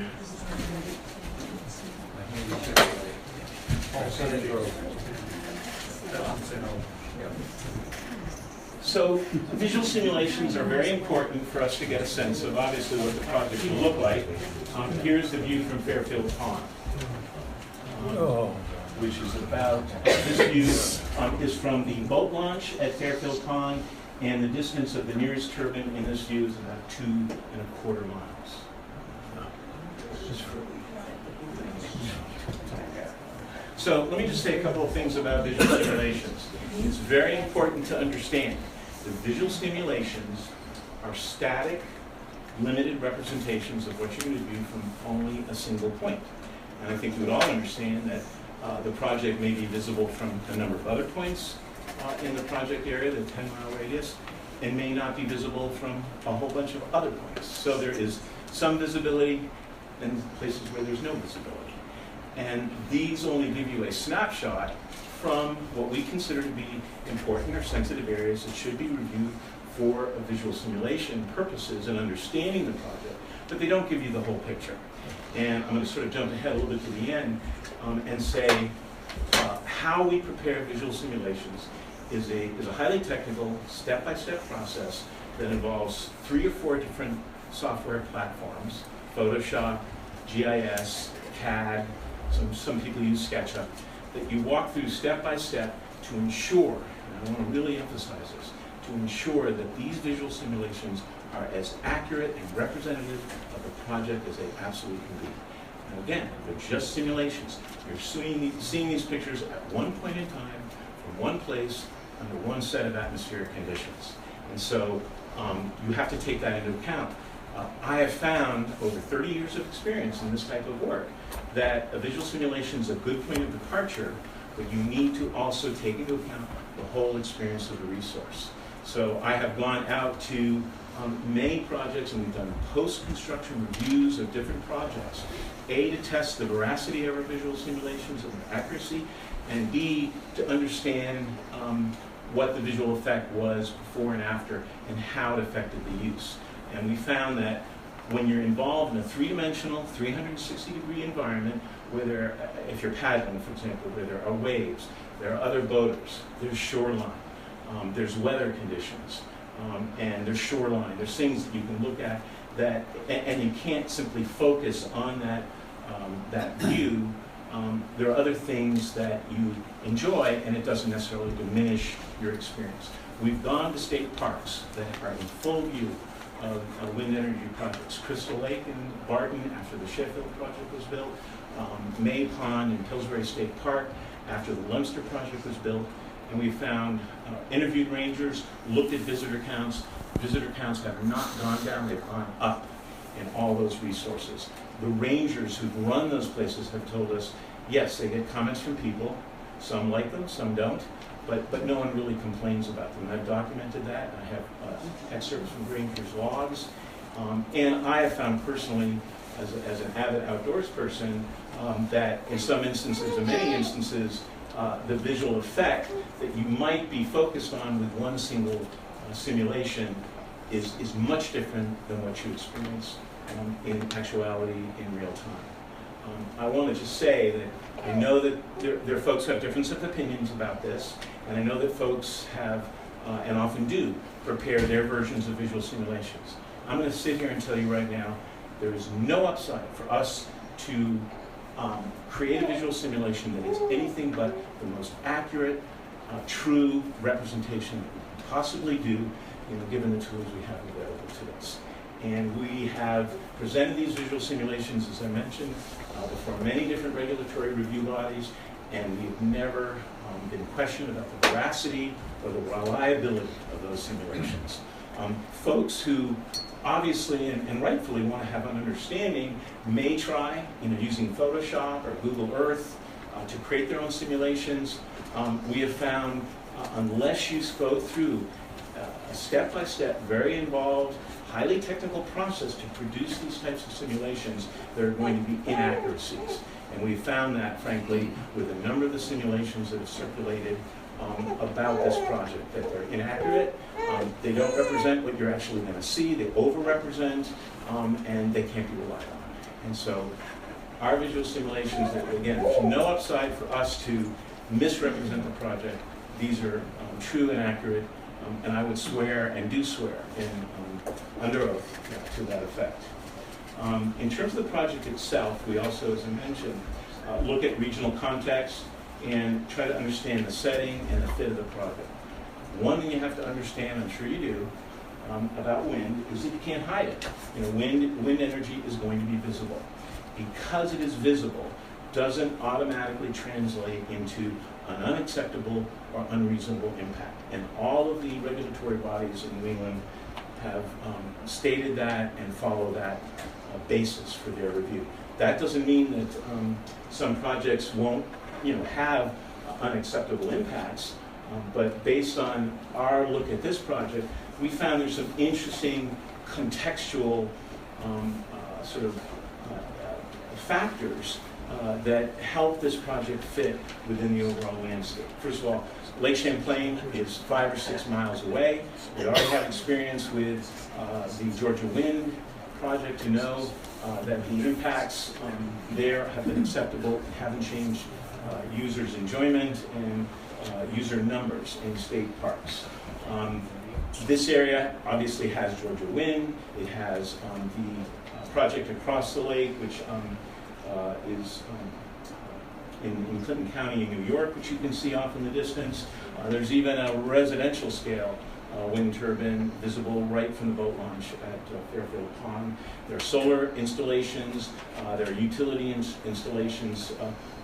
So visual simulations are very important for us to get a sense of obviously what the project will look like. Here's the view from Fairfield Pond, which is about, this view is from the boat launch at Fairfield Pond, and the distance of the nearest turbine in this view is about 2.25 miles. So let me just say a couple of things about visual simulations. It's very important to understand that visual simulations are static, limited representations of what you're going to do from only a single point. And I think we would all understand that the project may be visible from a number of other points in the project area, the 10-mile radius, and may not be visible from a whole bunch of other points. So there is some visibility in places where there's no visibility. And these only give you a snapshot from what we consider to be important or sensitive areas that should be reviewed for visual simulation purposes and understanding the project, but they don't give you the whole picture. And I'm going to sort of jump ahead a little bit to the end and say how we prepare visual simulations is a highly technical, step-by-step process that involves 3 or 4 different software platforms: Photoshop, GIS, CAD, some people use SketchUp, that you walk through step-by-step to ensure, and I want to really emphasize this, to ensure that these visual simulations are as accurate and representative of the project as they absolutely can be. And again, they're just simulations. You're seeing these pictures at one point in time, from one place, under one set of atmospheric conditions. And so you have to take that into account. I have found, over 30 years of experience in this type of work, that a visual simulation is a good point of departure, but you need to also take into account the whole experience of the resource. So I have gone out to many projects, and we've done post-construction reviews of different projects. A, to test the veracity of our visual simulations and their accuracy, and B, to understand what the visual effect was before and after and how it affected the use. And we found that when you're involved in a 3-dimensional, 360-degree environment, where if you're paddling, for example, where there are waves, there are other boaters, there's shoreline, there's weather conditions, and there's shoreline, there's things that you can look at that, and you can't simply focus on that view there are other things that you enjoy, and it doesn't necessarily diminish your experience. We've gone to state parks that are in full view of wind energy projects. Crystal Lake in Barton, after the Sheffield project was built, May Pond in Pillsbury State Park, after the Lumster project was built, and we found, interviewed rangers, looked at visitor counts. Visitor counts have not gone down, they've gone up in all those resources. The rangers who've run those places have told us, yes, they get comments from people, some like them, some don't, but no one really complains about them. I've documented that. I have excerpts from rangers' logs, and I have found personally, as an avid outdoors person, that in some instances, in many instances, the visual effect that you might be focused on with one single simulation is much different than what you experience in actuality in real time. I want to just say that I know that there are folks who have difference of opinions about this, and I know that folks have, and often do, prepare their versions of visual simulations. I'm going to sit here and tell you right now, there is no upside for us to create a visual simulation that is anything but the most accurate, true representation that we can possibly do, given the tools we have available to us. And we have presented these visual simulations, as I mentioned, before many different regulatory review bodies, and we've never been questioned about the veracity or the reliability of those simulations. Folks who obviously and rightfully want to have an understanding may try, using Photoshop or Google Earth to create their own simulations. We have found, unless you go through a step-by-step, very involved, highly technical process to produce these types of simulations, there are going to be inaccuracies. And we found that, frankly, with a number of the simulations that have circulated about this project, that they're inaccurate, they don't represent what you're actually going to see, they over-represent, and they can't be relied on. And so our visual simulations, that again, there's no upside for us to misrepresent the project. These are true and accurate, and I would swear, and do swear, under oath to that effect. In terms of the project itself, we also, as I mentioned, look at regional context and try to understand the setting and the fit of the project. One thing you have to understand, I'm sure you do, about wind is that you can't hide it. Wind energy is going to be visible. Because it is visible, doesn't automatically translate into an unacceptable or unreasonable impact. And all of the regulatory bodies in New England have stated that and follow that basis for their review. That doesn't mean that some projects won't, have unacceptable impacts, but based on our look at this project, we found there's some interesting contextual factors that help this project fit within the overall landscape. First of all, Lake Champlain is 5 or 6 miles away. We already have experience with the Georgia Wind project to know that the impacts there have been acceptable and haven't changed users' enjoyment and user numbers in state parks. This area obviously has Georgia Wind. It has the project across the lake, which is in Clinton County in New York, which you can see off in the distance. There's even a residential scale wind turbine visible right from the boat launch at Fairfield Pond. There are solar installations, there are utility installations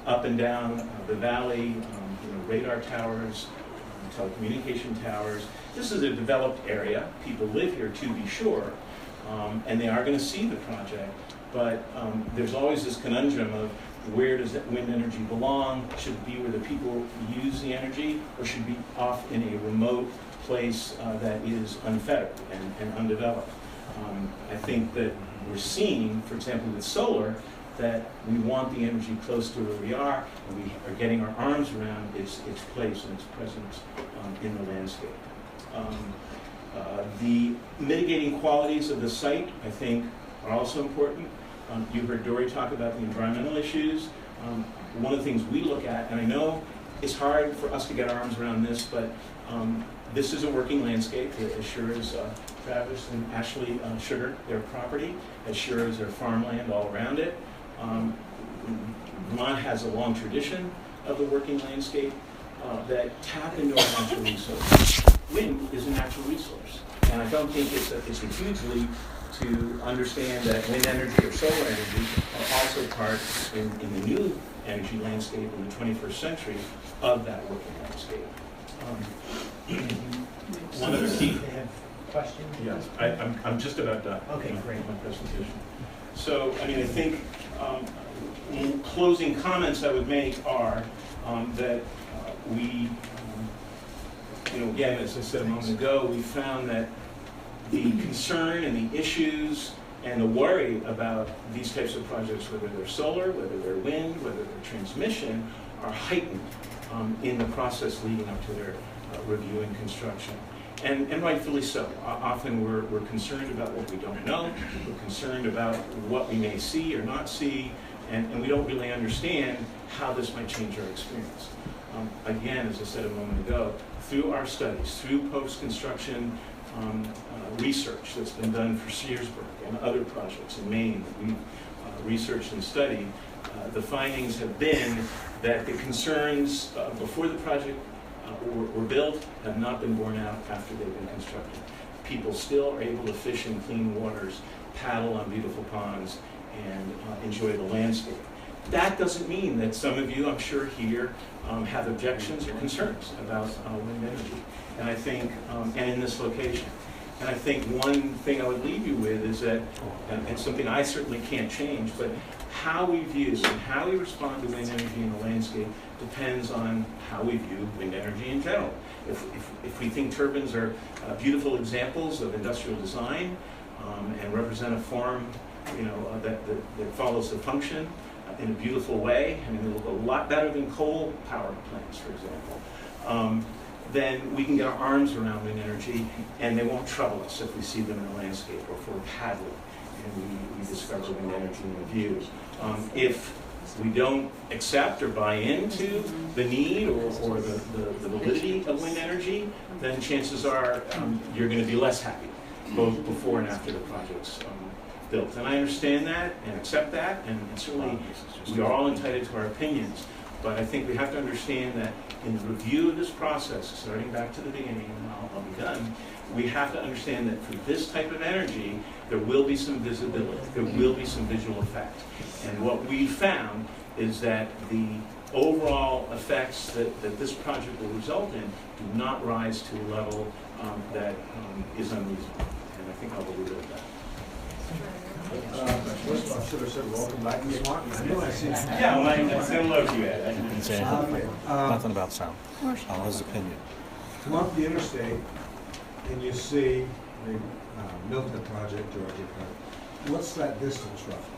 up and down the valley, radar towers, telecommunication towers. This is a developed area. People live here, to be sure, and they are going to see the project, but there's always this conundrum of where does that wind energy belong? Should it be where the people use the energy, or should it be off in a remote place that is unfettered and undeveloped? I think that we're seeing, for example, with solar, that we want the energy close to where we are, and we are getting our arms around its place and its presence in the landscape. The mitigating qualities of the site, I think, are also important. You heard Dory talk about the environmental issues. One of the things we look at, and I know it's hard for us to get our arms around this, but this is a working landscape, as sure as Travis and Ashley Sugar, their property, as sure as their farmland all around it. Vermont has a long tradition of the working landscape that tap into our natural resources. Wind is a natural resource, and I don't think it's a huge leap to understand that wind energy or solar energy are also part in the new energy landscape in the 21st century of that working landscape. One other key. They have questions? Yes, I'm just about done. Okay, with great. my presentation. So, I mean, I think closing comments I would make are that we, again, as I said a moment ago, we found that the concern and the issues and the worry about these types of projects, whether they're solar, whether they're wind, whether they're transmission, are heightened in the process leading up to their review and construction. And rightfully so. Often we're concerned about what we don't know, we're concerned about what we may see or not see, and we don't really understand how this might change our experience. Again, as I said a moment ago, through our studies, through post-construction research that's been done for Searsburg and other projects in Maine that we've researched and studied, the findings have been that the concerns before the project were built have not been borne out after they've been constructed. People still are able to fish in clean waters, paddle on beautiful ponds, and enjoy the landscape. That doesn't mean that some of you, I'm sure, here have objections or concerns about wind energy. And I think, and in this location. And I think one thing I would leave you with is that, and something I certainly can't change, but how we view and how we respond to wind energy in the landscape depends on how we view wind energy in general. If we think turbines are beautiful examples of industrial design and represent a form, that follows the function in a beautiful way, I mean, they look a lot better than coal power plants, for example, then we can get our arms around wind energy, and they won't trouble us if we see them in the landscape or if we're paddling and we discover wind energy in the view. If we don't accept or buy into the need or the validity of wind energy, then chances are you're going to be less happy, both before and after the project's built. And I understand that and accept that, and certainly we are all entitled to our opinions. But I think we have to understand that in the review of this process, starting back to the beginning, and I'll be done, we have to understand that for this type of energy, there will be some visibility, there will be some visual effect. And what we found is that the overall effects that this project will result in do not rise to a level that is unreasonable. And I think I'll leave it at that. First of all, I should have said welcome back, Ms. Martin. I knew I seen that. Yeah, well, I said hello to you, Ed. I didn't say Nothing about sound. His opinion. Come off the interstate and you see the Milton project, Georgia project. What's that distance roughly?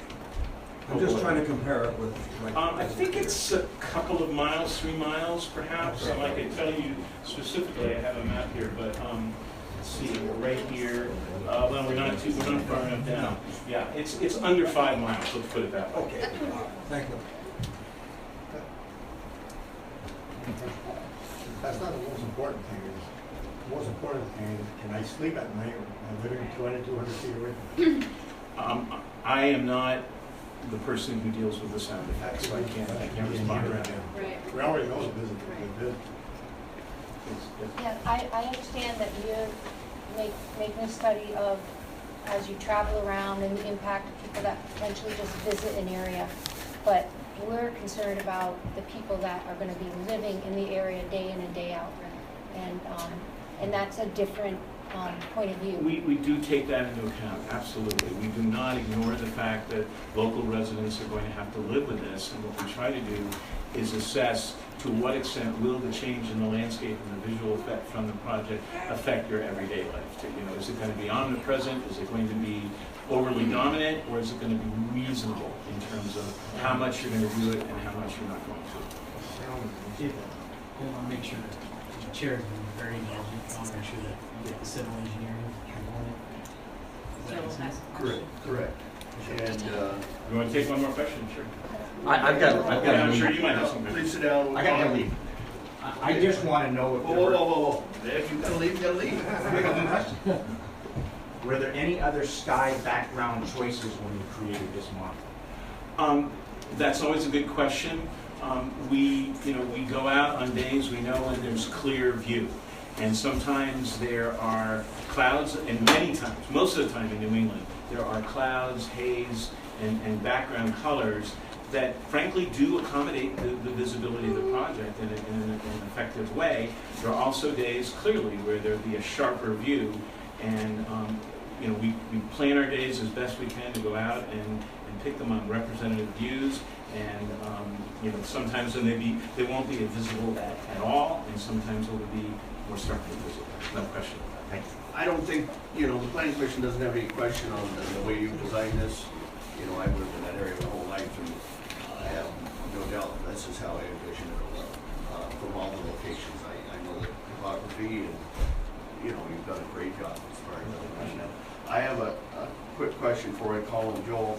I'm just trying to compare it with. I think it's a couple of miles, 3 miles perhaps. I could tell you specifically, I have a map here, but let's see, we're right here. Well, we're not far enough down. Yeah, it's under 5 miles, let's put it that way. Okay, thank you. That's not the most important thing. The most important thing is, can I sleep at night when I'm living 200 feet away? I am not the person who deals with the sound effects, so I can't respond to that. Right. We already know the visit. Yeah, I understand that you're making a study of, as you travel around and the impact of people that potentially just visit an area. But we're concerned about the people that are gonna be living in the area day in and day out. And that's a different point of view. We do take that into account, absolutely. We do not ignore the fact that local residents are going to have to live with this, and what we try to do is assess to what extent will the change in the landscape and the visual effect from the project affect your everyday life. Is it going to be omnipresent? Is it going to be overly dominant? Or is it going to be reasonable in terms of how much you're going to do it and how much you're not going to? I want to make sure that the chair is very involved. I want to make sure that you get the civil engineering component. Is that Correct. And You want to take one more question? Sure. I've got I'm to sure leave. you might have some. please sit down. I got to leave. I just want to know if there were, If you gotta leave, you gotta leave. were there any other sky background choices when you created this model? That's always a good question. We go out on days we know when there's clear view. And sometimes there are clouds, and many times, most of the time in New England, there are clouds, haze, and background colors that frankly do accommodate the visibility of the project in an effective way. There are also days clearly where there'll be a sharper view, and we plan our days as best we can to go out and pick them on representative views, and sometimes they won't be visible at all, and sometimes it will be more starkly visible. No question about that. Thank you. I don't think, the planning commission doesn't have any question on the way you designed this. I've lived in that area my whole life, and I have no doubt this is how I envision it from all the locations. I know the topography, and, you've done a great job as far as I know. I have a quick question for you, Colin and Joel.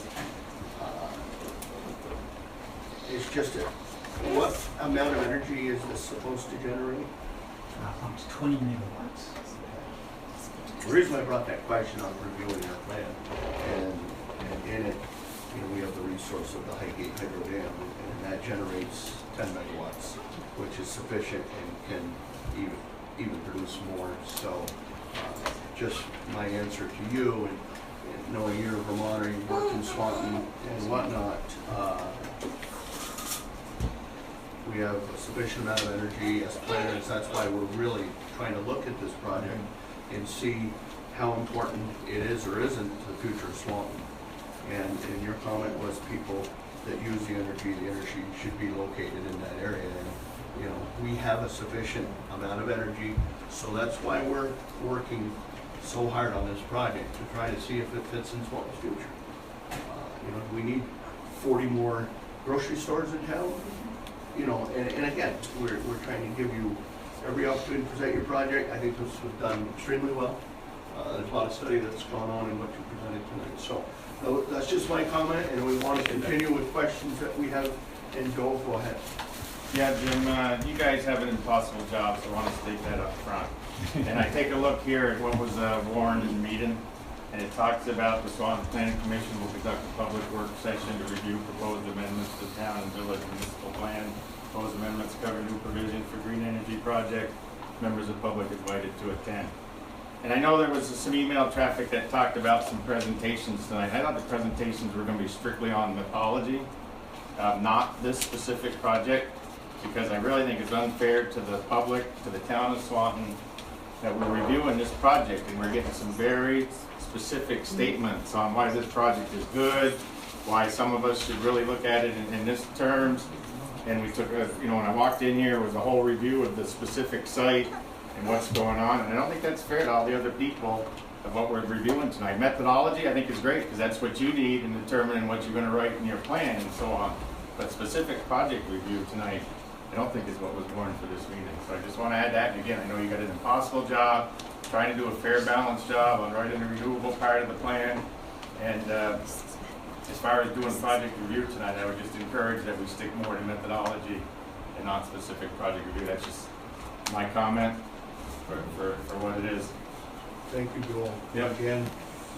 It's just what amount of energy is this supposed to generate? It's 20 megawatts. The reason I brought that question, I was reviewing our plan, and in it, we have the resource of the Highgate Hydro Dam, and that generates 10 megawatts, which is sufficient and can even produce more. So, just my answer to you, and knowing you're a Vermonter, you worked in Swanton and whatnot, we have a sufficient amount of energy as planners. That's why we're really trying to look at this project and see how important it is or isn't to the future of Swanton. And your comment was people that use the energy should be located in that area. And, we have a sufficient amount of energy, so that's why we're working so hard on this project, to try to see if it fits in Swanton's future. We need 40 more grocery stores in town. And again, we're trying to give you every opportunity to present your project. I think this was done extremely well. There's a lot of study that's gone on in what you presented tonight. So that's just my comment, and we want to continue with questions that we have. And Joel, go ahead. Yeah, Jim, you guys have an impossible job, so I want to state that up front. And I take a look here at what was warned in the meeting, and it talks about the Swanton Planning Commission will conduct a public work session to review proposed amendments to the town and village municipal plan. Proposed amendments cover new provisions for green energy project. Members of the public invited to attend. And I know there was some email traffic that talked about some presentations tonight. I thought the presentations were going to be strictly on mythology, not this specific project, because I really think it's unfair to the public, to the town of Swanton, that we're reviewing this project and we're getting some very specific statements on why this project is good, why some of us should really look at it in this terms. And we took when I walked in here, it was a whole review of the specific site and what's going on. And I don't think that's fair to all the other people of what we're reviewing tonight. Methodology, I think, is great, because that's what you need in determining what you're going to write in your plan and so on. But specific project review tonight, I don't think is what was warned for this meeting. So I just want to add that. And again, I know you got an impossible job, trying to do a fair, balanced job on writing the renewable part of the plan. And as far as doing project review tonight, I would just encourage that we stick more to methodology and not specific project review. That's just my comment for what it is. Thank you, Joel. Yep. Again,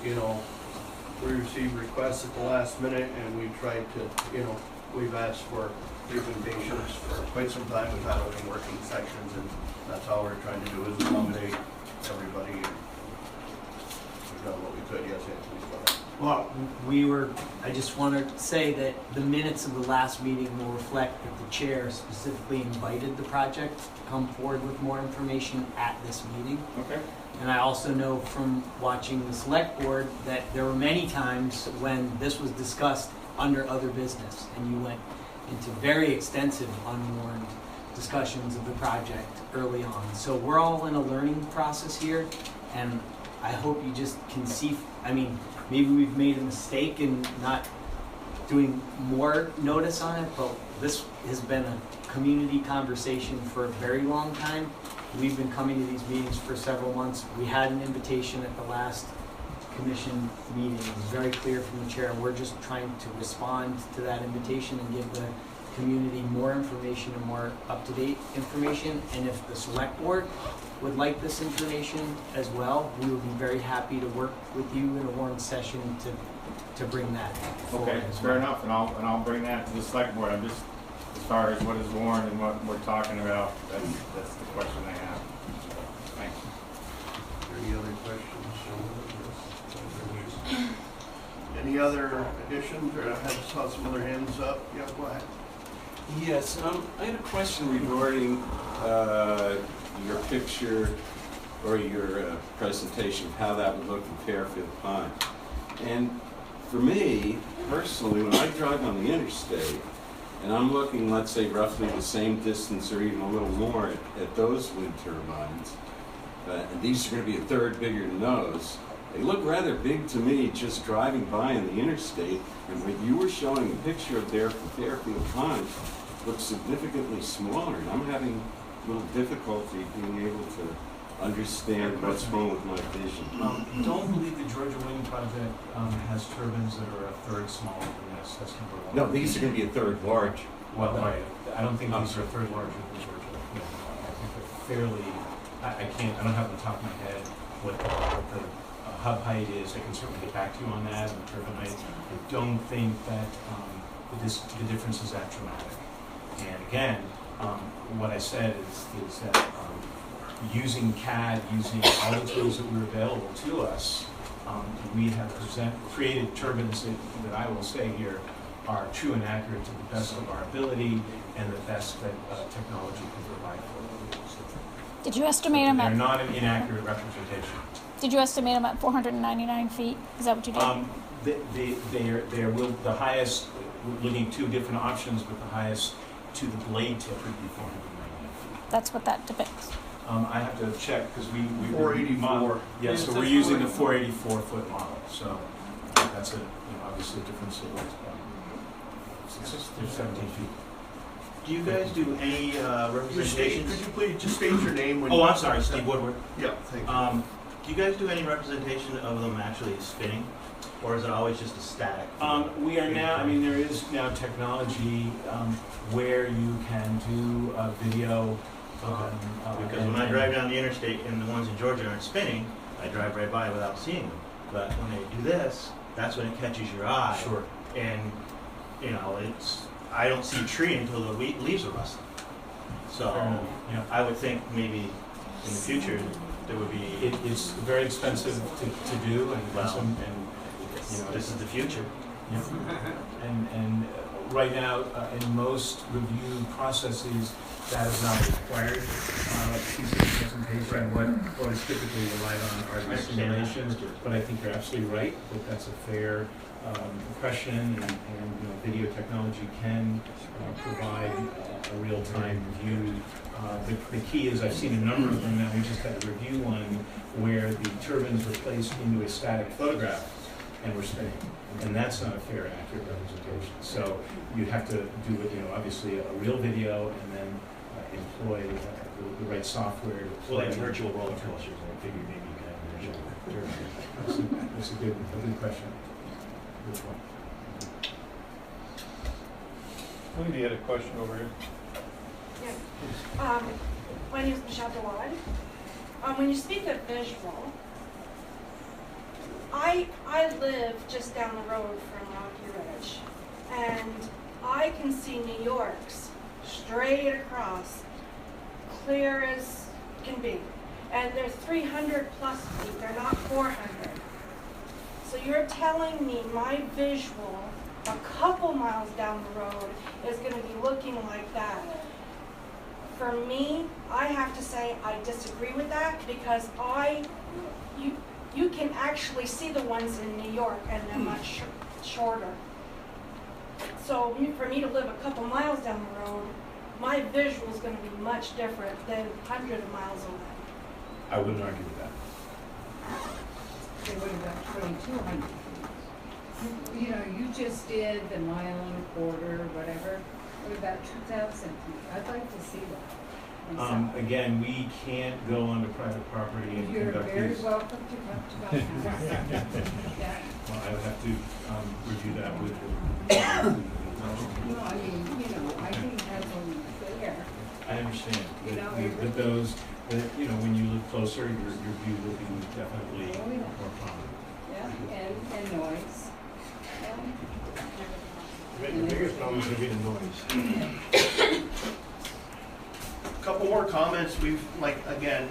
we received requests at the last minute, and we tried to, we've asked for presentations for quite some time without having working sections, and that's all we're trying to do is accommodate everybody. And we've done what we could. Yes, Anthony, go ahead. Well, I just want to say that the minutes of the last meeting will reflect that the chair specifically invited the project to come forward with more information at this meeting. Okay. And I also know from watching the select board that there were many times when this was discussed under other business, and you went into very extensive unwarned discussions of the project early on. So we're all in a learning process here, and I hope you just can see, maybe we've made a mistake in not doing more notice on it, but this has been a community conversation for a very long time. We've been coming to these meetings for several months. We had an invitation at the last commission meeting. It was very clear from the chair. We're just trying to respond to that invitation and give the community more information and more up-to-date information. And if the select board would like this information as well, we would be very happy to work with you in a warm session to to bring that forward Okay, as fair well. enough, and I'll bring that to the select board. I'm just, as far as what is warned and what we're talking about, that's the question I have. Thanks. Any other questions? Any other additions, or I saw some other hands up? Yeah, go ahead. Yes, I had a question regarding your picture or your presentation of how that would look in Fairfield Pond. And for me, personally, when I drive on the interstate, and I'm looking, let's say, roughly the same distance or even a little more at those wind turbines, and these are going to be a third bigger than those, they look rather big to me just driving by on the interstate, and what you were showing a picture of there from Fairfield Pond looks significantly smaller, and I'm having a little difficulty being able to understand what's wrong with my vision. Don't believe the Georgia Wind Project has turbines that are a third smaller than this. That's number one. No, these are going to be a third large. Well, I don't think these are a third larger than Georgia. No, I think they're fairly. I don't have on the top of my head what the hub height is. I can certainly get back to you on that and the turbine height. I don't think that the difference is that dramatic. And again, what I said is that using CAD, using all the tools that were available to us, we have created turbines that I will say here are true and accurate to the best of our ability and the best that technology can provide for us. Did you estimate them They're at? not an inaccurate representation. Did you estimate them at 499 feet? Is that what you did? The highest, we're looking at two different options, but the highest to the blade tip would be 499 feet. That's what that depicts. I have to check because we 484. Yeah, so we're using the 484 foot model. So that's obviously a difference of there's 17 feet. Do you guys do any representations? Could you please just state your name? When Oh, I'm sorry, Steve Woodward. Yeah, thank you. Do you guys do any representation of them actually spinning, or is it always just a static? We are now, I mean, there is now technology where you can do video. Because when I drive down the interstate and the ones in Georgia aren't spinning, I drive right by without seeing them. But when they do this, that's when it catches your eye. Sure. And, I don't see a tree until the leaves are rustling. So, I would think maybe in the future there would be. It's very expensive to do, and this is the future. Yeah. And right now, in most review processes, that is not required. Piece of presentation, what is typically relied on are the simulations, but I think you're absolutely right that that's a fair impression, and video technology can provide a real-time view. The key is I've seen a number of them now. We just had a review one where the turbines were placed into a static photograph and were spinning. And that's not a fair and accurate representation. So you have to do it, obviously a real video, and then employ the right software to play. Well, like virtual roller coasters, I figured maybe you could have virtual. That's a good question. Good one. Wendy had a question over here. Yeah. My name is Michelle Dewad. When you speak of visual, I live just down the road from Rocky Ridge, and I can see New York's straight across, clear as can be. And they're 300 plus feet, they're not 400. So you're telling me my visual a couple miles down the road is going to be looking like that. For me, I have to say I disagree with that, because you can actually see the ones in New York, and they're much shorter. So for me to live a couple miles down the road, my visual is going to be much different than hundreds of miles away. I wouldn't argue with that. Okay, what about 2,200 feet? You just did the mile and a quarter, whatever. What about 2,000 feet? I'd like to see that. Again, we can't go onto private property and You're conduct very these. welcome to come to my house. Yeah. Well, I would have to review that with the. No, I mean, I think that's only fair. I understand. But those, when you look closer, your view will be definitely more prominent. Yeah, and noise. The biggest problem is gonna be the noise. Couple more comments. We've, like, again,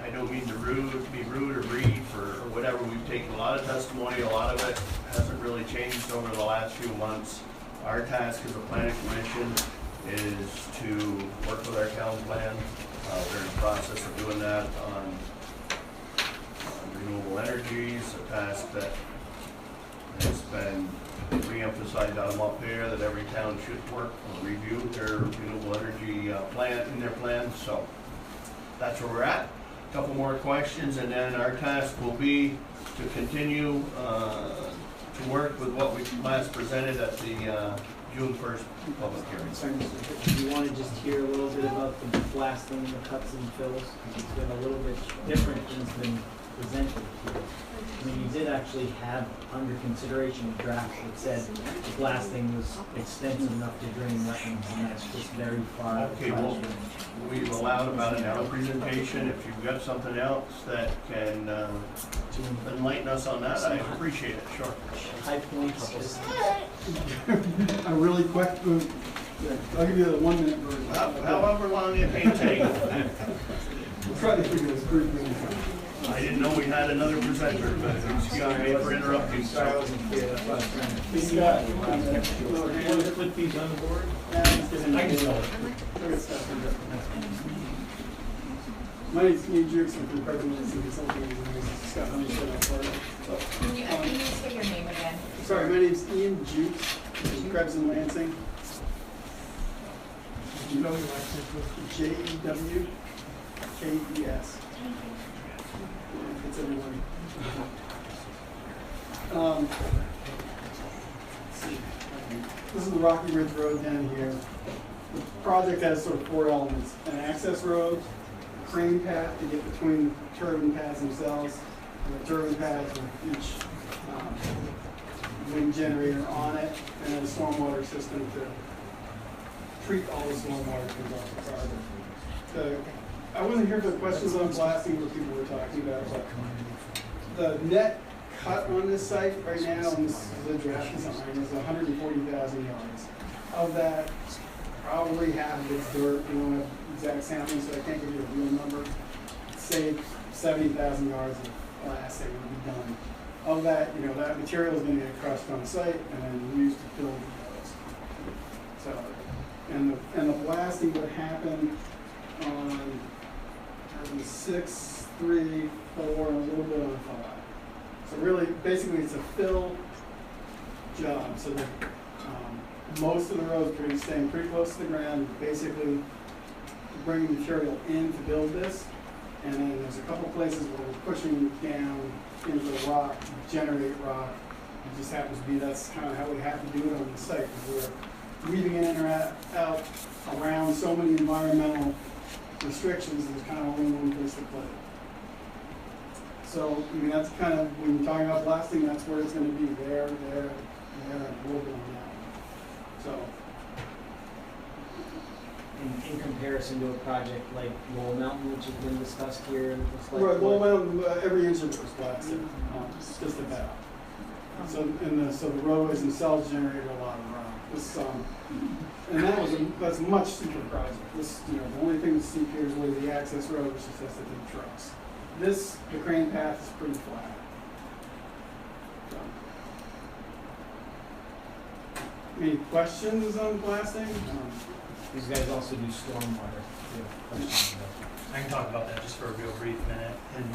I don't mean to be rude or brief or whatever. We've taken a lot of testimony. A lot of it hasn't really changed over the last few months. Our task as a planning commission is to work with our town plan. We're in the process of doing that on renewable energies, a task that has been re-emphasized out up here, that every town should work or review their renewable energy plan in their plans. So that's where we're at. A couple more questions, and then our task will be to continue to work with what we last presented at the June 1st public hearing. Sorry, Mr. Chairman, do you want to just hear a little bit about the blasting, the cuts and fills? It's been a little bit different than it's been presented here. I mean, you did actually have under consideration a draft that said the blasting was extensive enough to drain wetlands, and that's just very far. Okay, well, we've allowed about an hour presentation. If you've got something else that can enlighten us on that, I appreciate it, sure. High points, just A really quick, I'll give you the 1 minute version. However long it may take. We'll try to figure this briefly. I didn't know we had another presenter, but excuse me for interrupting. Sorry, I wasn't clear. That's what I was trying to. Scott, You want to put these on the board? I can tell it. My name's Ian Jukes, I'm from President of the Consulting Engineers. Scott, let me shut up for it. Can you say your name again? Sorry, my name's Ian Jukes, from Krebs and Lansing. Jewkes. It's everyone. This is the Rocky Ridge Road down here. The project has sort of 4 elements: an access road, a crane path to get between the turbine pads themselves, and the turbine pads with each wind generator on it, and then a stormwater system to treat all the stormwater that comes off the project. I wasn't here for the questions on blasting what people were talking about, but the net cut on this site right now, and this is the draft design, is 140,000 yards. Of that, probably half of it's dirt. We don't have exact sampling, so I can't give you a real number. Say 70,000 yards of blasting will be done. Of that, that material is going to get crushed on site and then used to fill the roads. So, and the blasting would happen on 6, 3, 4, and a little bit on 5. So really, basically, it's a fill job. So that most of the roads are staying pretty close to the ground. Basically, bringing material in to build this, and then there's a couple places where we're pushing down into the rock to generate rock. It just happens to be that's kind of how we have to do it on the site, because we're weaving in and out around so many environmental restrictions. There's kind of only one place to play. So, I mean, that's kind of, when you're talking about blasting, that's where it's going to be, there, and a little bit on that. So, In comparison to a project like Lowell Mountain, which has been discussed here, it looks like. right, well, every inch of it was blasted, just about. So, so the roadways themselves generated a lot of rock. This, and that's a much steeper project. This, the only thing that's steep here is where the access road, which is just the big trucks. This, the crane path is pretty flat. So. Any questions on blasting? These guys also do stormwater. I can talk about that just for a real brief minute, and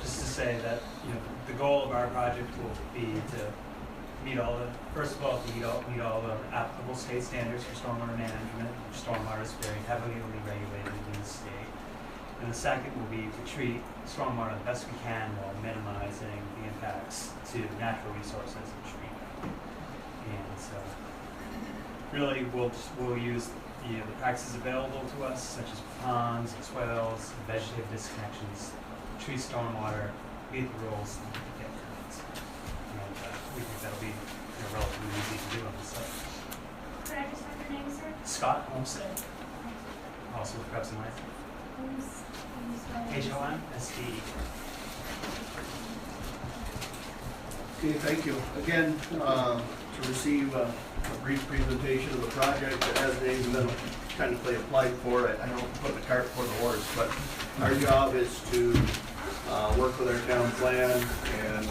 just to say that, the goal of our project will be to meet all the, first of all, to meet all the applicable state standards for stormwater management. Stormwater is very heavily regulated in the state. And the second will be to treat stormwater the best we can while minimizing the impacts to natural resources and treatment. And so, really, we'll use the practices available to us, such as ponds, swales, vegetative disconnections, treat stormwater, meet the rules, and get permits. And we think that'll be relatively easy to do on the site. Could I just have your name, sir? Scott Homestead, also with Krebs and Lansing. HOMSDE. Okay, thank you. Again, to receive a brief presentation of the project that hasn't even been technically applied for. I don't put the cart before the horse, but our job is to work with our town plan and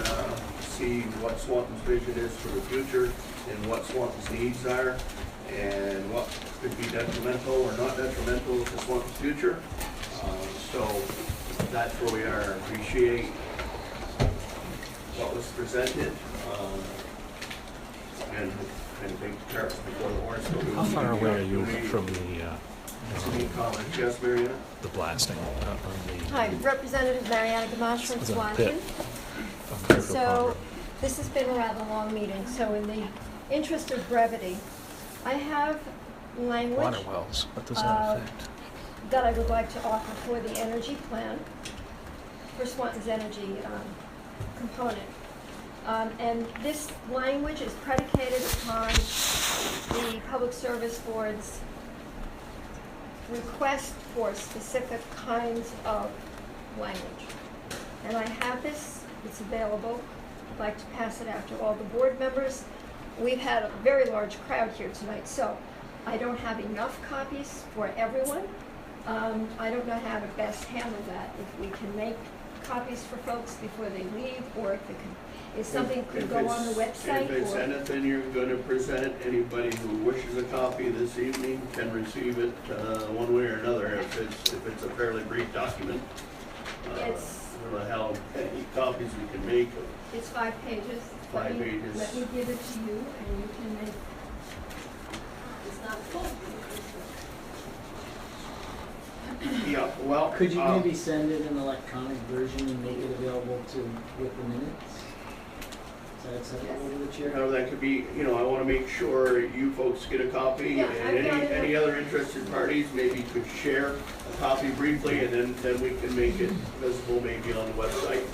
see what Swanton's vision is for the future and what Swanton's needs are and what could be detrimental or not detrimental to Swanton's future. So that's where we are. Appreciate what was presented. And kind of big carts before the horse. How far away are you from Any comments? Yes, Mariana? the blasting? Hi, Representative Mariana Gamache from Is that Swanton. pit of Deerfield So, Pond? this has been a rather long meeting, so in the interest of brevity, I have language Water wells, what does that affect? that I would like to offer for the energy plan, for Swanton's energy component. And this language is predicated upon the Public Service Board's request for specific kinds of language. And I have this, it's available. I'd like to pass it out to all the board members. We've had a very large crowd here tonight, so I don't have enough copies for everyone. I don't know how to best handle that. If we can make copies for folks before they leave, or if it can, if something could go on the website. If it's or- anything you're going to present, anybody who wishes a copy this evening can receive it one way or another if it's a fairly brief document. It's- I don't know how many copies we can make. It's 5 pages. 5 pages. Let me give it to you, and you can make, it's not full. Yeah, well. Could you maybe send it an electronic version and make it available with the minutes? Is that acceptable to the chair? That could be, I want to make sure you folks get a copy, Yeah, and I've got it. any other interested parties maybe could share a copy briefly, and then we can make it visible maybe on the website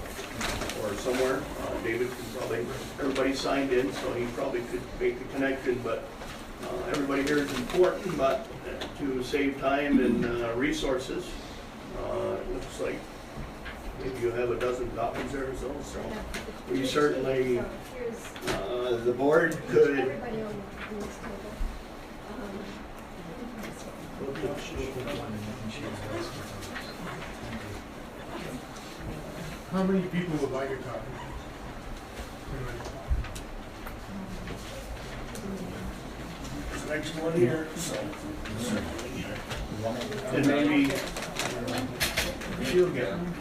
or somewhere. David can probably, everybody signed in, so he probably could make the connection, but everybody here is important, but to save time and resources, it looks like maybe you have a dozen copies there or so. So we certainly, the board could. Everybody on this table. How many people would like a copy? There's an extra one here, so certainly. And maybe she'll get one.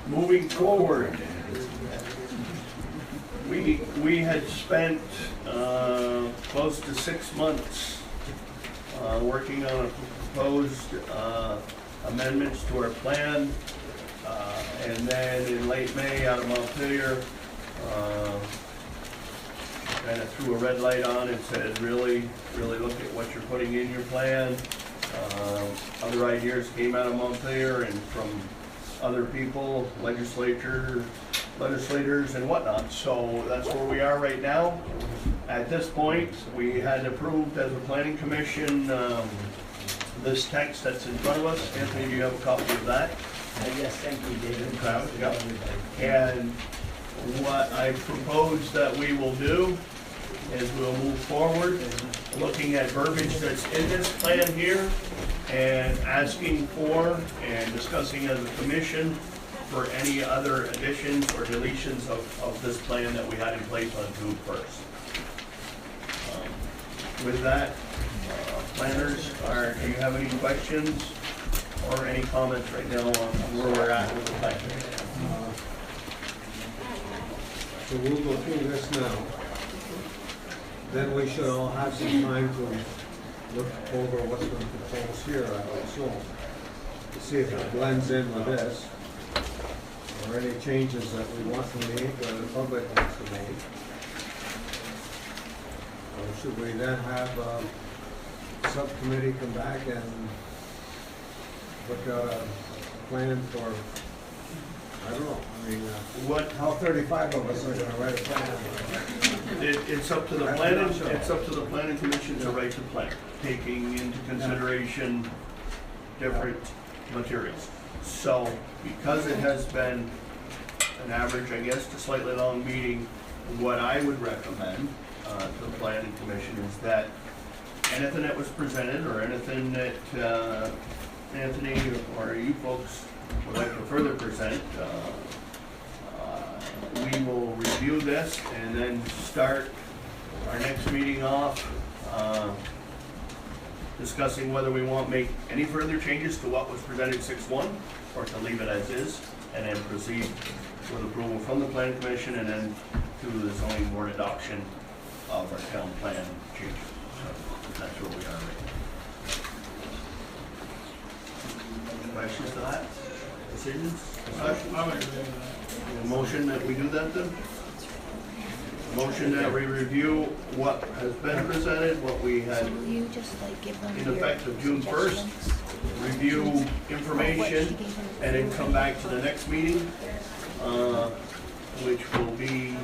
Moving forward, we had spent close to 6 months working on a proposed amendments to our plan. And then in late May, out of Montpelier, kind of threw a red light on and said, really look at what you're putting in your plan. Other ideas came out of Montpelier and from other people, legislators and whatnot. So that's where we are right now. At this point, we had approved as a planning commission this text that's in front of us. Anthony, do you have a copy of that? Yes, thank you, David. Yeah. And what I propose that we will do is we'll move forward, looking at verbiage that's in this plan here, and asking for and discussing as a commission for any other additions or deletions of this plan that we had in place on June 1st. With that, planners, do you have any questions or any comments right now on where we're at with the plan? So we'll go through this now. Then we should all have some time to look over what's been proposed here, I would assume, to see if it blends in with this, or any changes that we want to make, or the public wants to make. Or should we then have a subcommittee come back and look at a plan for I don't know, I mean, What, how 35 of us are gonna write a plan? it's up to the planning, it's up to the planning commission to write the plan, taking into consideration different materials. So, because it has been an average, I guess, to slightly long meeting, what I would recommend to the planning commission is that anything that was presented, or anything that Anthony or you folks would like to further present, we will review this and then start our next meeting off discussing whether we want to make any further changes to what was presented 6-1, or to leave it as is, and then proceed with approval from the planning commission, and then to the zoning board adoption of our town plan changes. So that's where we are right now. Questions to that? Decisions? Discussions? I would agree with that. A motion that we do that then? Motion that we review what has been presented, what we had Will you just like give them in your effect of June 1st, suggestions? review information, and then come back to the next meeting, which will be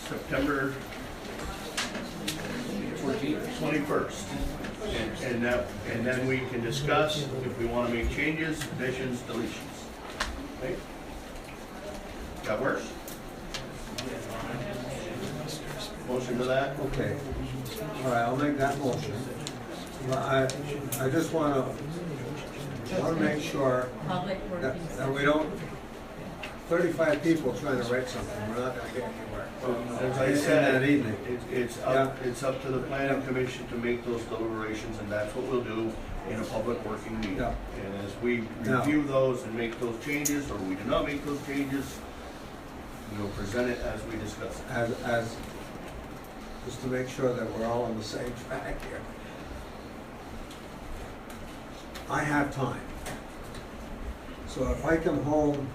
September 21st. And then we can discuss if we want to make changes, additions, deletions. Okay? That works? Motion to that? Okay, all right, I'll make that motion. But I just wanna make sure Public that, working that we don't, 35 people trying to write something, we're not gonna get anywhere. As I In said, that evening. it's up to the planning commission to make those deliberations, and that's what we'll do in a public working meeting. Yeah. And as we Yeah. review those and make those changes, or we do not make those changes, we'll present it as we discuss it. As, just to make sure that we're all on the same track here. I have time. So if I come home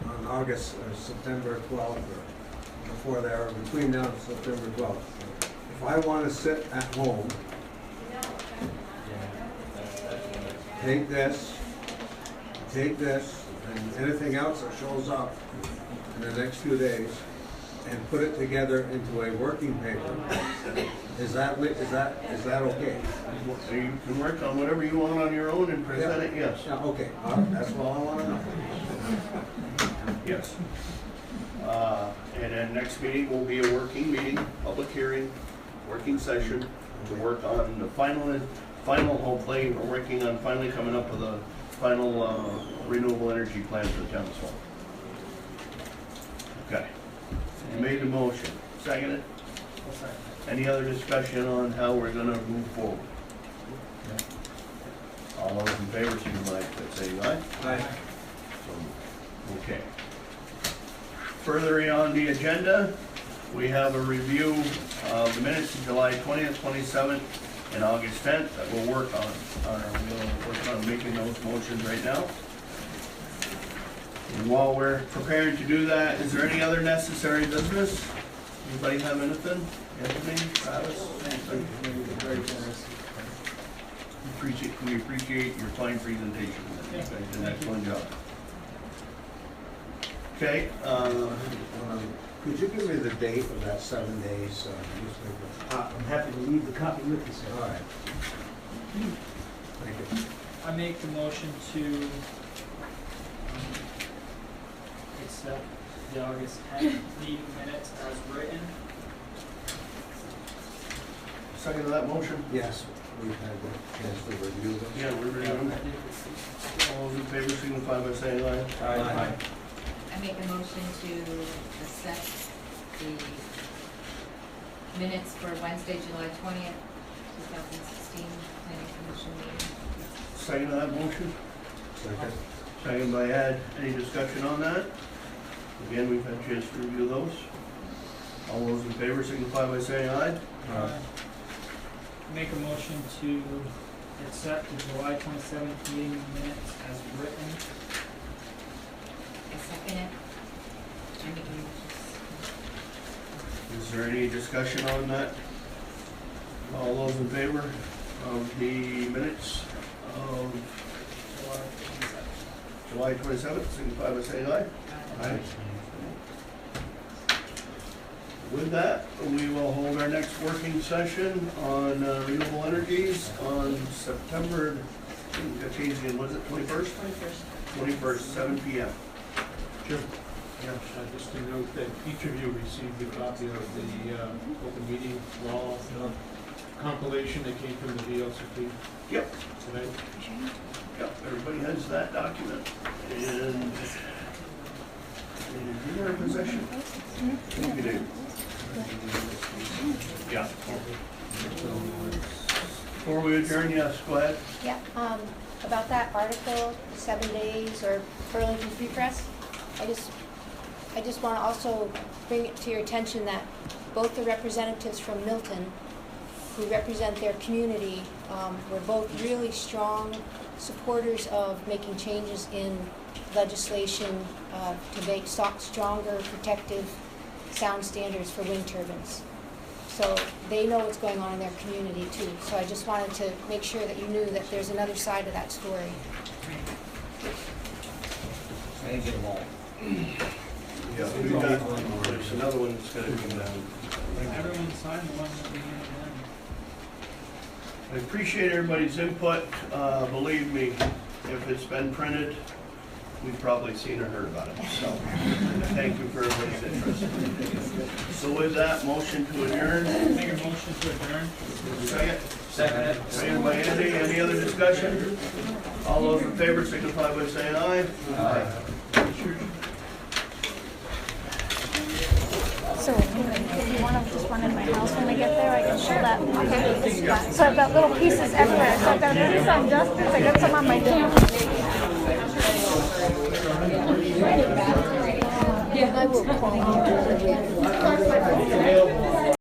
on August or September 12th, or before there, or between now and September 12th, if I want to sit at home, take this, and anything else that shows up in the next few days, and put it together into a working paper, is that okay? So you can work on whatever you want on your own and present it, yes. Yeah, okay, that's all I want to know. Yes. And then next meeting will be a working meeting, public hearing, working session to work on the final, hopefully, we're working on finally coming up with a final renewable energy plan for the town of Swan. Okay. You made the motion. Seconded? Any other discussion on how we're gonna move forward? All those in favor, signify by saying aye. Aye. So, okay. Further on the agenda, we have a review of the minutes of July 20th, 27th, and August 10th that we'll work on. We'll work on making those motions right now. And while we're preparing to do that, is there any other necessary business? Anybody have anything? Anthony, Travis, anything? We appreciate your fine presentation. You guys did an excellent job. Okay, Could you give me the date of that 7 days newspaper? I'm happy to leave the copy with you, sir. All right. Thank you. I make the motion to accept the August 10th meeting minutes as written. second to that motion? Yes, we've had the chance to review them. Yeah, we're reviewing. All those in favor signify by saying aye. Aye. I make a motion to accept the minutes for Wednesday, July 20th, 2016, planning commission meeting. Second to that motion? Second. Second by Ed. Any discussion on that? Again, we've had a chance to review those. All those in favor signify by saying aye. Make a motion to accept the July 27th meeting minutes as written. I second it. I make a motion. Is there any discussion on that? All those in favor of the minutes of July 27th, signify by saying aye. Aye. With that, we will hold our next working session on renewable energies on September, got changed again, was it 21st? 21st, 7 p.m. Sure. Yes, just to note that each of you received a copy of the open meeting law compilation that came from the VLCT Yep. today. Yep, everybody has that document. And in our possession. You do. Yeah. Before we adjourn, yes, go ahead. Yeah, about that article, 7 days or Burlington Free Press, I just want to also bring it to your attention that both the representatives from Milton, who represent their community, were both really strong supporters of making changes in legislation to make stronger protective sound standards for wind turbines. So they know what's going on in their community too. So I just wanted to make sure that you knew that there's another side to that story. Thank you all. Yeah, there's another one that's gonna come down. Everyone signed the one that we handed in. I appreciate everybody's input. Believe me, if it's been printed, we've probably seen or heard about it. So, thank you for everybody's interest. So with that, motion to adjourn. Make a motion to adjourn. Second. Second by Andy. Any other discussion? All those in favor signify by saying aye. Aye. So if you want to just run in my house when I get there, I can show that. Okay. So I've got little pieces everywhere. So I've got a piece on justice. I got some on my camera.